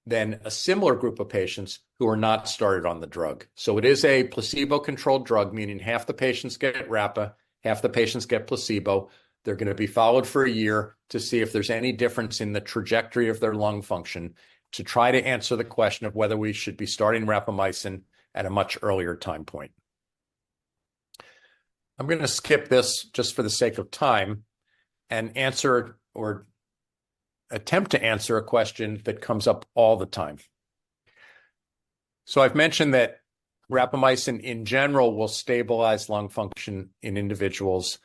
than a similar group of patients who are not started on the drug? So it is a placebo-controlled drug, meaning half the patients get rapa, half the patients get placebo. They're going to be followed for a year to see if there's any difference in the trajectory of their lung function to try to answer the question of whether we should be starting rapamycin at a much earlier time point. I'm going to skip this just for the sake of time and answer or attempt to answer a question that comes up all the time. So I've mentioned that rapamycin in general will stabilize lung function in individuals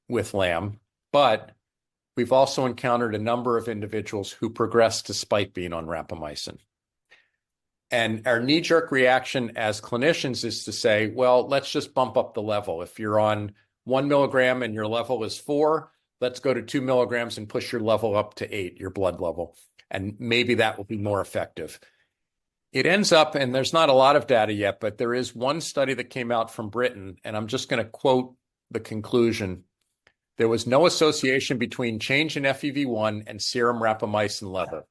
with LAM, but we've also encountered a number of individuals who progress despite being on rapamycin. And our knee-jerk reaction as clinicians is to say, well, let's just bump up the level. If you're on 1 milligram and your level is 4, let's go to 2 milligrams and push your level up to 8, your blood level. And maybe that will be more effective. It ends up, and there's not a lot of data yet, but there is one study that came out from Britain, and I'm just going to quote the conclusion. There was no association between change in FEV1 and serum rapamycin level.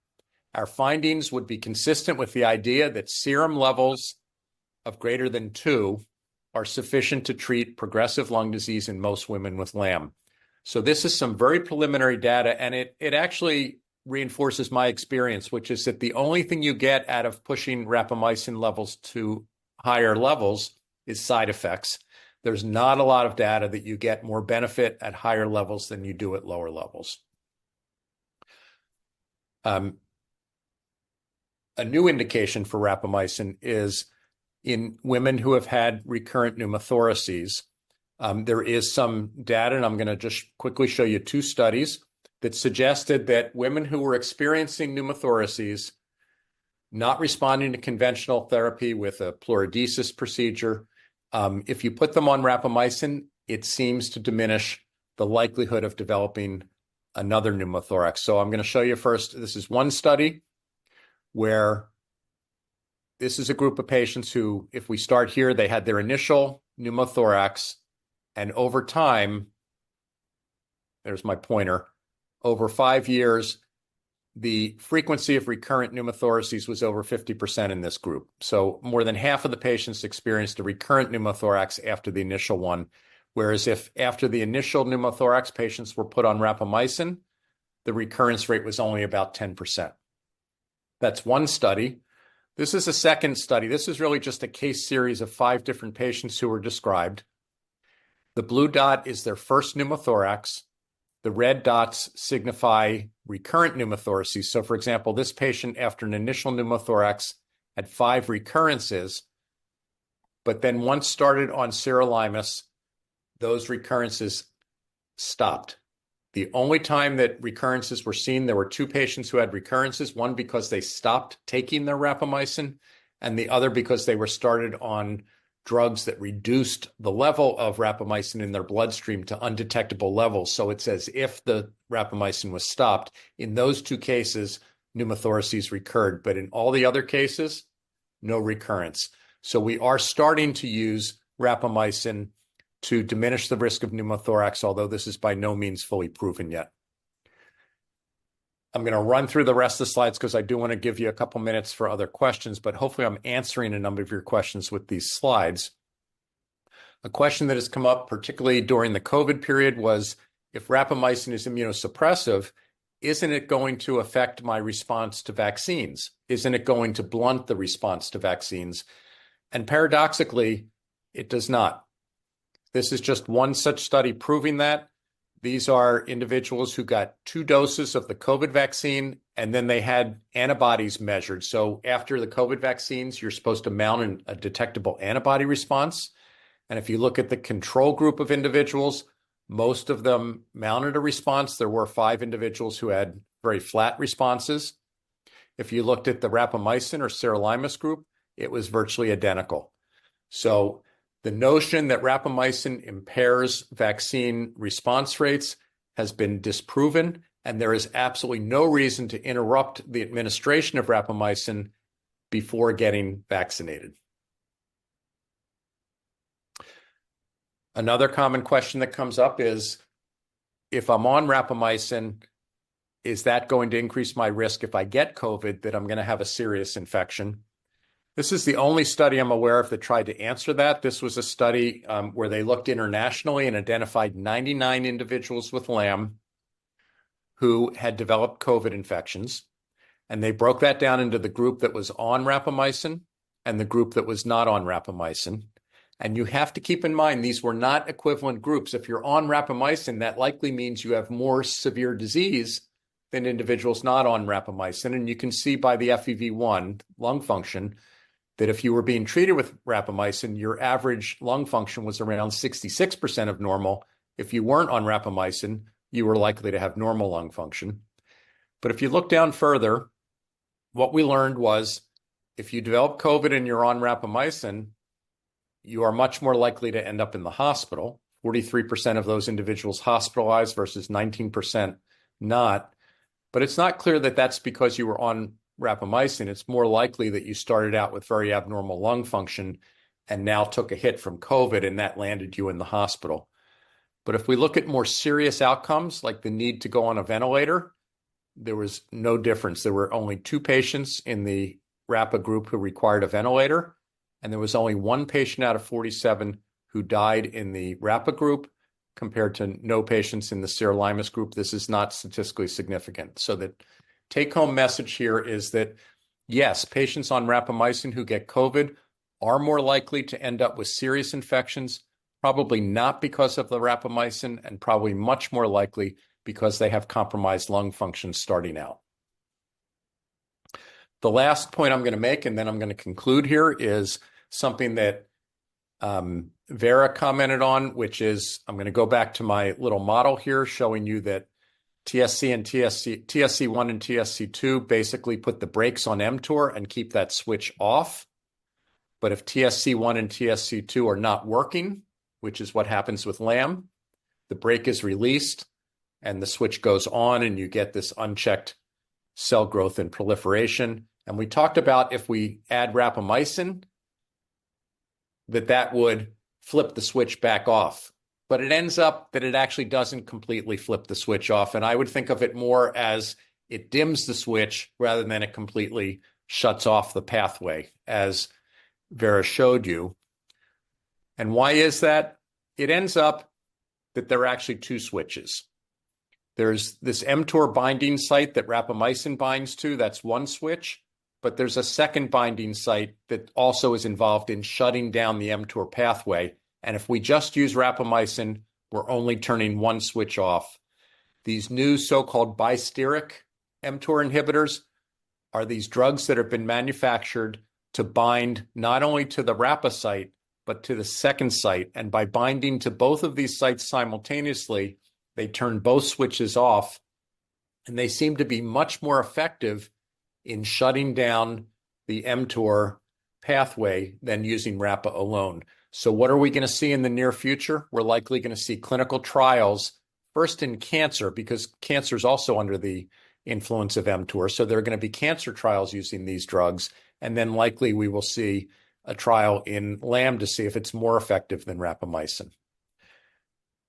Our findings would be consistent with the idea that serum levels of greater than 2 are sufficient to treat progressive lung disease in most women with LAM. So this is some very preliminary data, and it actually reinforces my experience, which is that the only thing you get out of pushing rapamycin levels to higher levels is side effects. There's not a lot of data that you get more benefit at higher levels than you do at lower levels. A new indication for rapamycin is in women who have had recurrent pneumothoraces. There is some data, and I'm going to just quickly show you 2 studies that suggested that women who were experiencing pneumothoraces, not responding to conventional therapy with a pleurodesis procedure, if you put them on rapamycin, it seems to diminish the likelihood of developing another pneumothorax. So I'm going to show you first, this is one study where this is a group of patients who, if we start here, they had their initial pneumothorax, and over time, there's my pointer, over 5 years, the frequency of recurrent pneumothoraces was over 50% in this group. So more than half of the patients experienced a recurrent pneumothorax after the initial one, whereas if after the initial pneumothorax patients were put on rapamycin, the recurrence rate was only about 10%. That's one study. This is a second study. This is really just a case series of 5 different patients who were described. The blue dot is their first pneumothorax. The red dots signify recurrent pneumothoraces. So, for example, this patient, after an initial pneumothorax, had 5 recurrences, but then once started on sirolimus, those recurrences stopped. The only time that recurrences were seen, there were 2 patients who had recurrences, one because they stopped taking their rapamycin, and the other because they were started on drugs that reduced the level of rapamycin in their bloodstream to undetectable levels. So it's as if the rapamycin was stopped. In those 2 cases, pneumothoraces recurred, but in all the other cases, no recurrence. So we are starting to use rapamycin to diminish the risk of pneumothorax, although this is by no means fully proven yet. I'm going to run through the rest of the slides because I do want to give you a couple minutes for other questions, but hopefully I'm answering a number of your questions with these slides. A question that has come up, particularly during the COVID period, was if rapamycin is immunosuppressive, isn't it going to affect my response to vaccines? Isn't it going to blunt the response to vaccines? And paradoxically, it does not. This is just one such study proving that. These are individuals who got 2 doses of the COVID vaccine, and then they had antibodies measured. So after the COVID vaccines, you're supposed to mount a detectable antibody response. And if you look at the control group of individuals, most of them mounted a response. There were 5 individuals who had very flat responses. If you looked at the rapamycin or sirolimus group, it was virtually identical. So the notion that rapamycin impairs vaccine response rates has been disproven, and there is absolutely no reason to interrupt the administration of rapamycin before getting vaccinated. Another common question that comes up is, if I'm on rapamycin, is that going to increase my risk if I get COVID that I'm going to have a serious infection? This is the only study I'm aware of that tried to answer that. This was a study where they looked internationally and identified 99 individuals with LAM who had developed COVID infections. And they broke that down into the group that was on rapamycin and the group that was not on rapamycin. And you have to keep in mind, these were not equivalent groups. If you're on rapamycin, that likely means you have more severe disease than individuals not on rapamycin. And you can see by the FEV1 lung function that if you were being treated with rapamycin, your average lung function was around 66% of normal. If you weren't on rapamycin, you were likely to have normal lung function. But if you look down further, what we learned was if you develop COVID and you're on rapamycin, you are much more likely to end up in the hospital. 43% of those individuals hospitalized versus 19% not. But it's not clear that that's because you were on rapamycin. It's more likely that you started out with very abnormal lung function and now took a hit from COVID and that landed you in the hospital. But if we look at more serious outcomes, like the need to go on a ventilator, there was no difference. There were only 2 patients in the RAPA group who required a ventilator, and there was only 1 patient out of 47 who died in the RAPA group compared to no patients in the sirolimus group. This is not statistically significant. So the take-home message here is that, yes, patients on rapamycin who get COVID are more likely to end up with serious infections, probably not because of the rapamycin, and probably much more likely because they have compromised lung function starting out. The last point I'm going to make, and then I'm going to conclude here, is something that Vera commented on, which is, I'm going to go back to my little model here showing you that TSC and TSC1 and TSC2 basically put the brakes on mTOR and keep that switch off. But if TSC1 and TSC2 are not working, which is what happens with LAM, the brake is released and the switch goes on and you get this unchecked cell growth and proliferation. And we talked about if we add rapamycin, that would flip the switch back off. But it ends up that it actually doesn't completely flip the switch off. And I would think of it more as it dims the switch rather than it completely shuts off the pathway, as Vera showed you. And why is that? It ends up that there are actually 2 switches. There's this mTOR binding site that rapamycin binds to. That's one switch. But there's a second binding site that also is involved in shutting down the mTOR pathway. And if we just use rapamycin, we're only turning one switch off. These new so-called bisteric mTOR inhibitors are these drugs that have been manufactured to bind not only to the RAPA site, but to the second site. And by binding to both of these sites simultaneously, they turn both switches off. And they seem to be much more effective in shutting down the mTOR pathway than using RAPA alone. So what are we going to see in the near future? We're likely going to see clinical trials, first in cancer, because cancer is also under the influence of mTOR. So there are going to be cancer trials using these drugs. And then likely we will see a trial in LAM to see if it's more effective than rapamycin.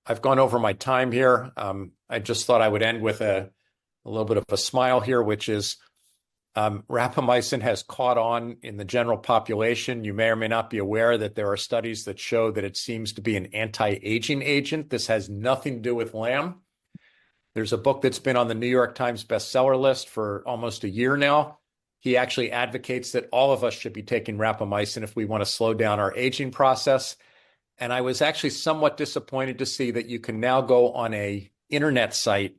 I've gone over my time here. I just thought I would end with a little bit of a smile here, which is rapamycin has caught on in the general population. You may or may not be aware that there are studies that show that it seems to be an anti-aging agent. This has nothing to do with LAM. There's a book that's been on the New York Times bestseller list for almost a year now. He actually advocates that all of us should be taking rapamycin if we want to slow down our aging process. And I was actually somewhat disappointed to see that you can now go on a internet site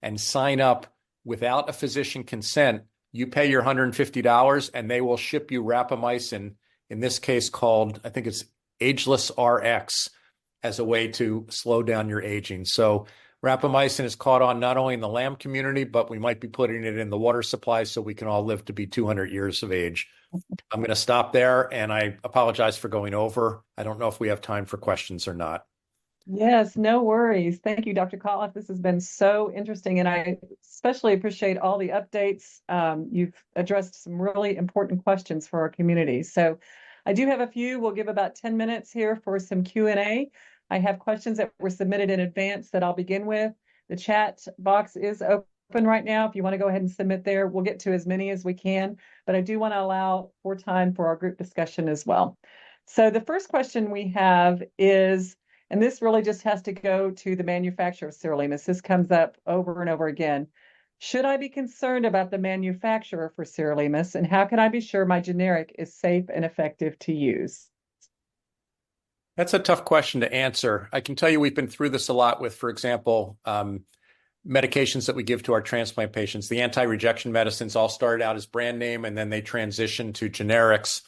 and sign up without a physician consent. You pay your $150 and they will ship you rapamycin, in this case called, I think it's Ageless RX, as a way to slow down your aging. So rapamycin is caught on not only in the LAM community, but we might be putting it in the water supply so we can all live to be 200 years of age. I'm going to stop there, and I apologize for going over. I don't know if we have time for questions or not. Yes, no worries. Thank you, Dr. Kotloff. This has been so interesting, and I especially appreciate all the updates. You've addressed some really important questions for our community. So I do have a few. We'll give about 10 minutes here for some Q&A. I have questions that were submitted in advance that I'll begin with. The chat box is open right now. If you want to go ahead and submit there, we'll get to as many as we can, but I do want to allow for time for our group discussion as well. So the first question we have is, and this really just has to go to the manufacturer of sirolimus. This comes up over and over again. Should I be concerned about the manufacturer for sirolimus, and how can I be sure my generic is safe and effective to use? That's a tough question to answer. I can tell you we've been through this a lot with, for example, medications that we give to our transplant patients. The anti-rejection medicines all started out as brand name, and then they transitioned to generics.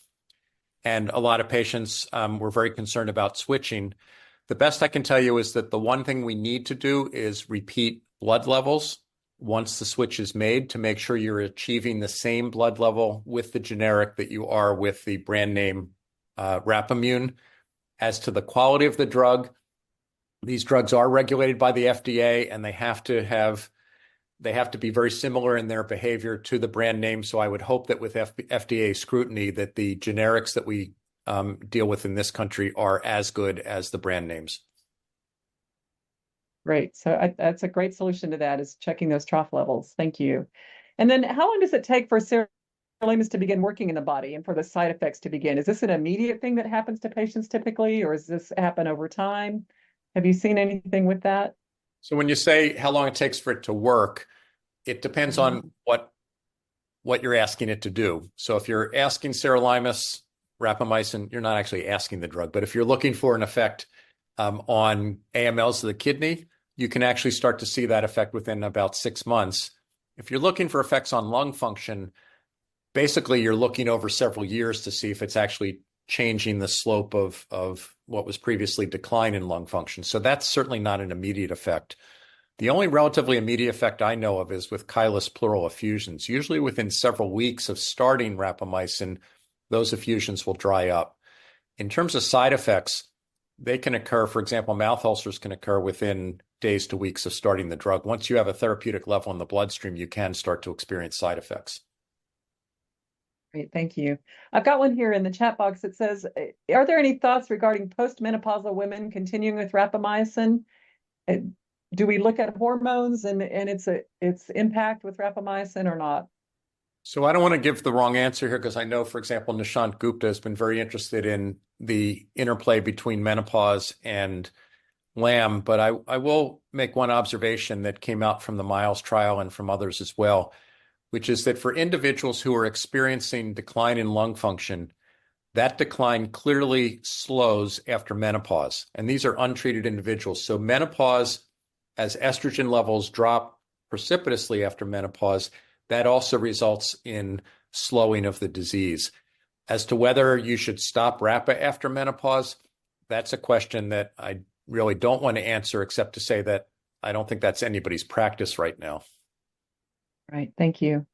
And a lot of patients were very concerned about switching. The best I can tell you is that the one thing we need to do is repeat blood levels once the switch is made to make sure you're achieving the same blood level with the generic that you are with the brand name Rapamycin. As to the quality of the drug, these drugs are regulated by the FDA, and they have to be very similar in their behavior to the brand name. So I would hope that with FDA scrutiny, that the generics that we deal with in this country are as good as the brand names. Great. So that's a great solution to that, is checking those trough levels. Thank you. And then how long does it take for sirolimus to begin working in the body and for the side effects to begin? Is this an immediate thing that happens to patients typically, or does this happen over time? Have you seen anything with that? So when you say how long it takes for it to work, it depends on what you're asking it to do. So if you're asking sirolimus, rapamycin, you're not actually asking the drug. But if you're looking for an effect on AMLs of the kidney, you can actually start to see that effect within about 6 months. If you're looking for effects on lung function, basically you're looking over several years to see if it's actually changing the slope of what was previously decline in lung function. So that's certainly not an immediate effect. The only relatively immediate effect I know of is with chylous pleural effusions. Usually within several weeks of starting rapamycin, those effusions will dry up. In terms of side effects, they can occur, for example, mouth ulcers can occur within days to weeks of starting the drug. Once you have a therapeutic level in the bloodstream, you can start to experience side effects. Great, thank you. I've got one here in the chat box that says, are there any thoughts regarding postmenopausal women continuing with rapamycin? Do we look at hormones and its impact with rapamycin or not? So I don't want to give the wrong answer here, because I know, for example, Nishant Gupta has been very interested in the interplay between menopause and LAM, but I will make one observation that came out from the Miles trial and from others as well, which is that for individuals who are experiencing decline in lung function, that decline clearly slows after menopause. And these are untreated individuals. So menopause, as estrogen levels drop precipitously after menopause, that also results in slowing of the disease. As to whether you should stop RAPA after menopause, that's a question that I really don't want to answer, except to say that I don't think that's anybody's practice right now. Right, thank you.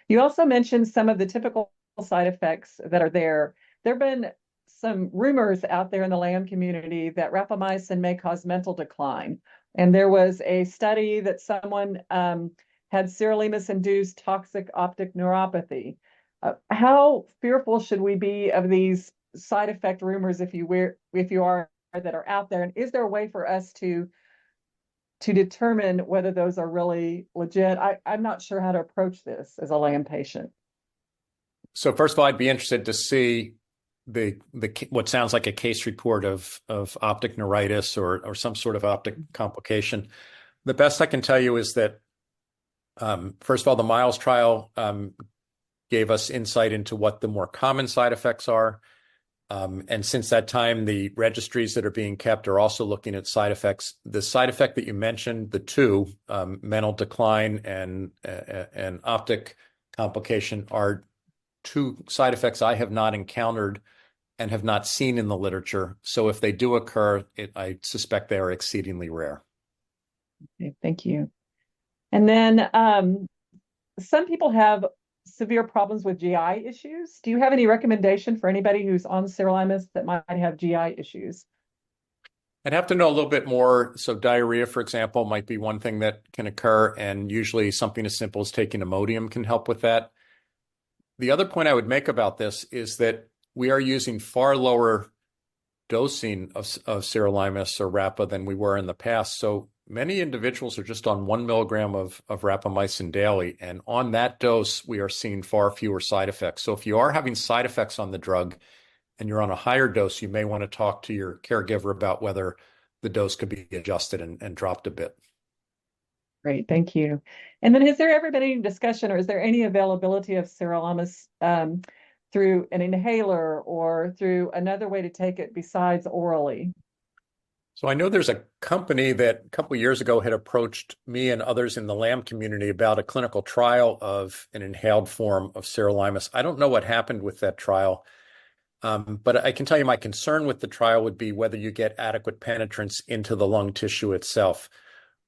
You also mentioned some of the typical side effects that are there. There have been some rumors out there in the LAM community that rapamycin may cause mental decline. And there was a study that someone had sirolimus-induced toxic optic neuropathy. How fearful should we be of these side effect rumors, if you are, that are out there? And is there a way for us to determine whether those are really legit? I'm not sure how to approach this as a LAM patient. So first of all, I'd be interested to see the what sounds like a case report of optic neuritis or some sort of optic complication. The best I can tell you is that, first of all, the MILES trial gave us insight into what the more common side effects are. And since that time, the registries that are being kept are also looking at side effects. The side effect that you mentioned, the two, mental decline and optic complication, are two side effects I have not encountered and have not seen in the literature. So if they do occur, I suspect they are exceedingly rare. Okay, thank you. And then some people have severe problems with GI issues. Do you have any recommendation for anybody who's on sirolimus that might have GI issues? I'd have to know a little bit more. So diarrhea, for example, might be one thing that can occur, and usually something as simple as taking Imodium can help with that. The other point I would make about this is that we are using far lower dosing of sirolimus or Rapa than we were in the past. So many individuals are just on 1 milligram of Rapamycin daily, and on that dose, we are seeing far fewer side effects. So if you are having side effects on the drug and you're on a higher dose, you may want to talk to your caregiver about whether the dose could be adjusted and dropped a bit. Great, thank you. And then has there ever been any discussion, or is there any availability of sirolimus through an inhaler or through another way to take it besides orally? So I know there's a company that a couple of years ago had approached me and others in the LAM community about a clinical trial of an inhaled form of sirolimus. I don't know what happened with that trial, but I can tell you my concern with the trial would be whether you get adequate penetrance into the lung tissue itself.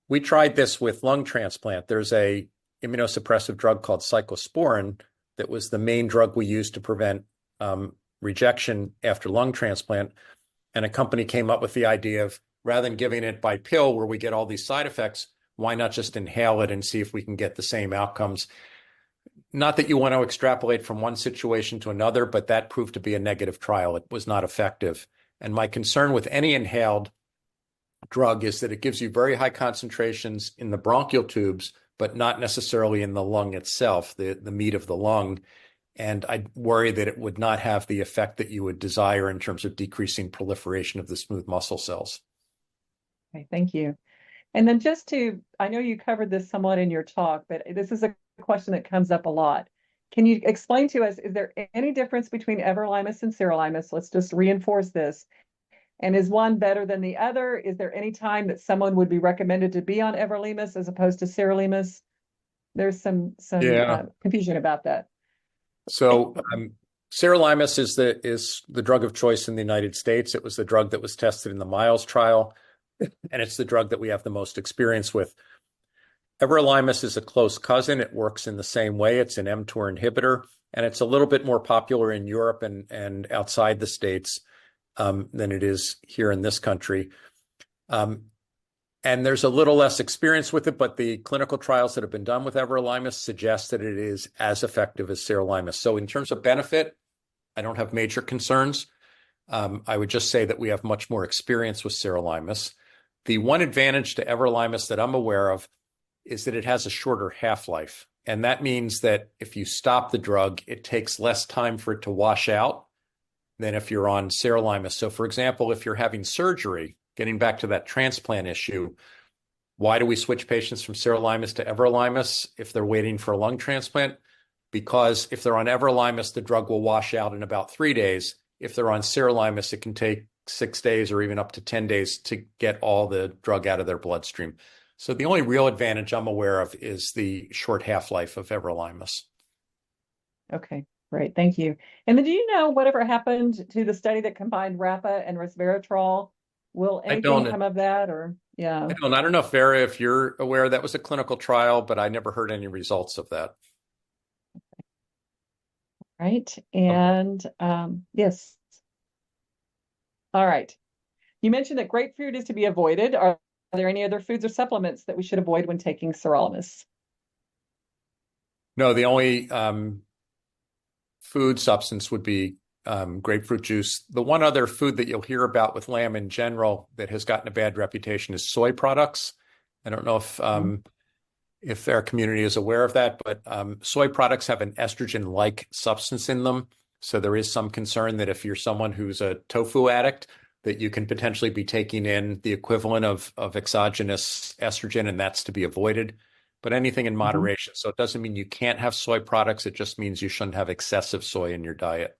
We tried this with lung transplant. There's a immunosuppressive drug called cyclosporin that was the main drug we used to prevent rejection after lung transplant. And a company came up with the idea of, rather than giving it by pill where we get all these side effects, why not just inhale it and see if we can get the same outcomes? Not that you want to extrapolate from one situation to another, but that proved to be a negative trial. It was not effective. And my concern with any inhaled drug is that it gives you very high concentrations in the bronchial tubes, but not necessarily in the lung itself, the meat of the lung. And I worry that it would not have the effect that you would desire in terms of decreasing proliferation of the smooth muscle cells. Okay, thank you. And then I know you covered this somewhat in your talk, but this is a question that comes up a lot. Can you explain to us, is there any difference between everolimus and sirolimus? Let's just reinforce this. And is one better than the other? Is there any time that someone would be recommended to be on everolimus as opposed to sirolimus? There's some confusion about that. So sirolimus is the drug of choice in the United States. It was the drug that was tested in the MILES trial, and it's the drug that we have the most experience with. Everolimus is a close cousin. It works in the same way. It's an mTOR inhibitor, and it's a little bit more popular in Europe and outside the States than it is here in this country. And there's a little less experience with it, but the clinical trials that have been done with everolimus suggest that it is as effective as sirolimus. So in terms of benefit, I don't have major concerns. I would just say that we have much more experience with sirolimus. The one advantage to everolimus that I'm aware of is that it has a shorter half-life. And that means that if you stop the drug, it takes less time for it to wash out than if you're on sirolimus. So for example, if you're having surgery, getting back to that transplant issue, why do we switch patients from sirolimus to everolimus if they're waiting for a lung transplant? Because if they're on everolimus, the drug will wash out in about 3 days. If they're on sirolimus, it can take 6 days or even up to 10 days to get all the drug out of their bloodstream. So the only real advantage I'm aware of is the short half-life of everolimus. Okay, great. Thank you. And then do you know whatever happened to the study that combined Rapa and resveratrol? Will anything come of that, or yeah? I don't know if Vera, if you're aware, that was a clinical trial, but I never heard any results of that. Right. And yes. All right. You mentioned that grapefruit is to be avoided. Are there any other foods or supplements that we should avoid when taking sirolimus? No, the only food substance would be grapefruit juice. The one other food that you'll hear about with lamb in general that has gotten a bad reputation is soy products. I don't know if our community is aware of that, but soy products have an estrogen-like substance in them. So there is some concern that if you're someone who's a tofu addict, that you can potentially be taking in the equivalent of exogenous estrogen, and that's to be avoided, but anything in moderation. So it doesn't mean you can't have soy products. It just means you shouldn't have excessive soy in your diet.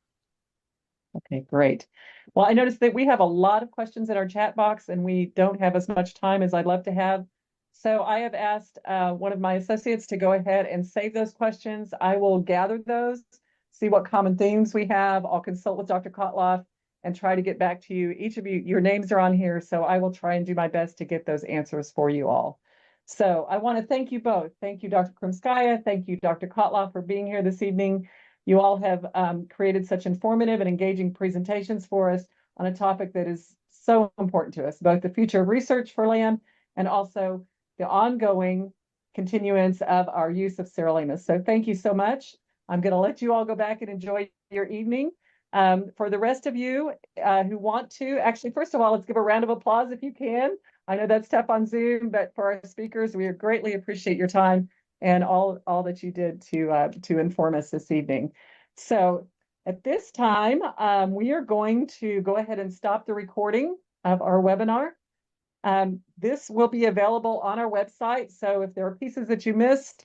Okay, great. Well, I noticed that we have a lot of questions in our chat box and we don't have as much time as I'd love to have. So I have asked one of my associates to go ahead and save those questions. I will gather those, see what common themes we have. I'll consult with Dr. Kotloff and try to get back to you. Each of you, your names are on here, so I will try and do my best to get those answers for you all. So I want to thank you both. Thank you, Dr. Krymskaya. Thank you, Dr. Kotloff, for being here this evening. You all have created such informative and engaging presentations for us on a topic that is so important to us, both the future of research for LAM and also the ongoing continuance of our use of sirolimus. So thank you so much. I'm going to let you all go back and enjoy your evening. For the rest of you who want to, actually, first of all, let's give a round of applause if you can. I know that's tough on Zoom, but for our speakers, we greatly appreciate your time and all that you did to inform us this evening. So at this time, we are going to go ahead and stop the recording of our webinar. This will be available on our website. So if there are pieces that you missed,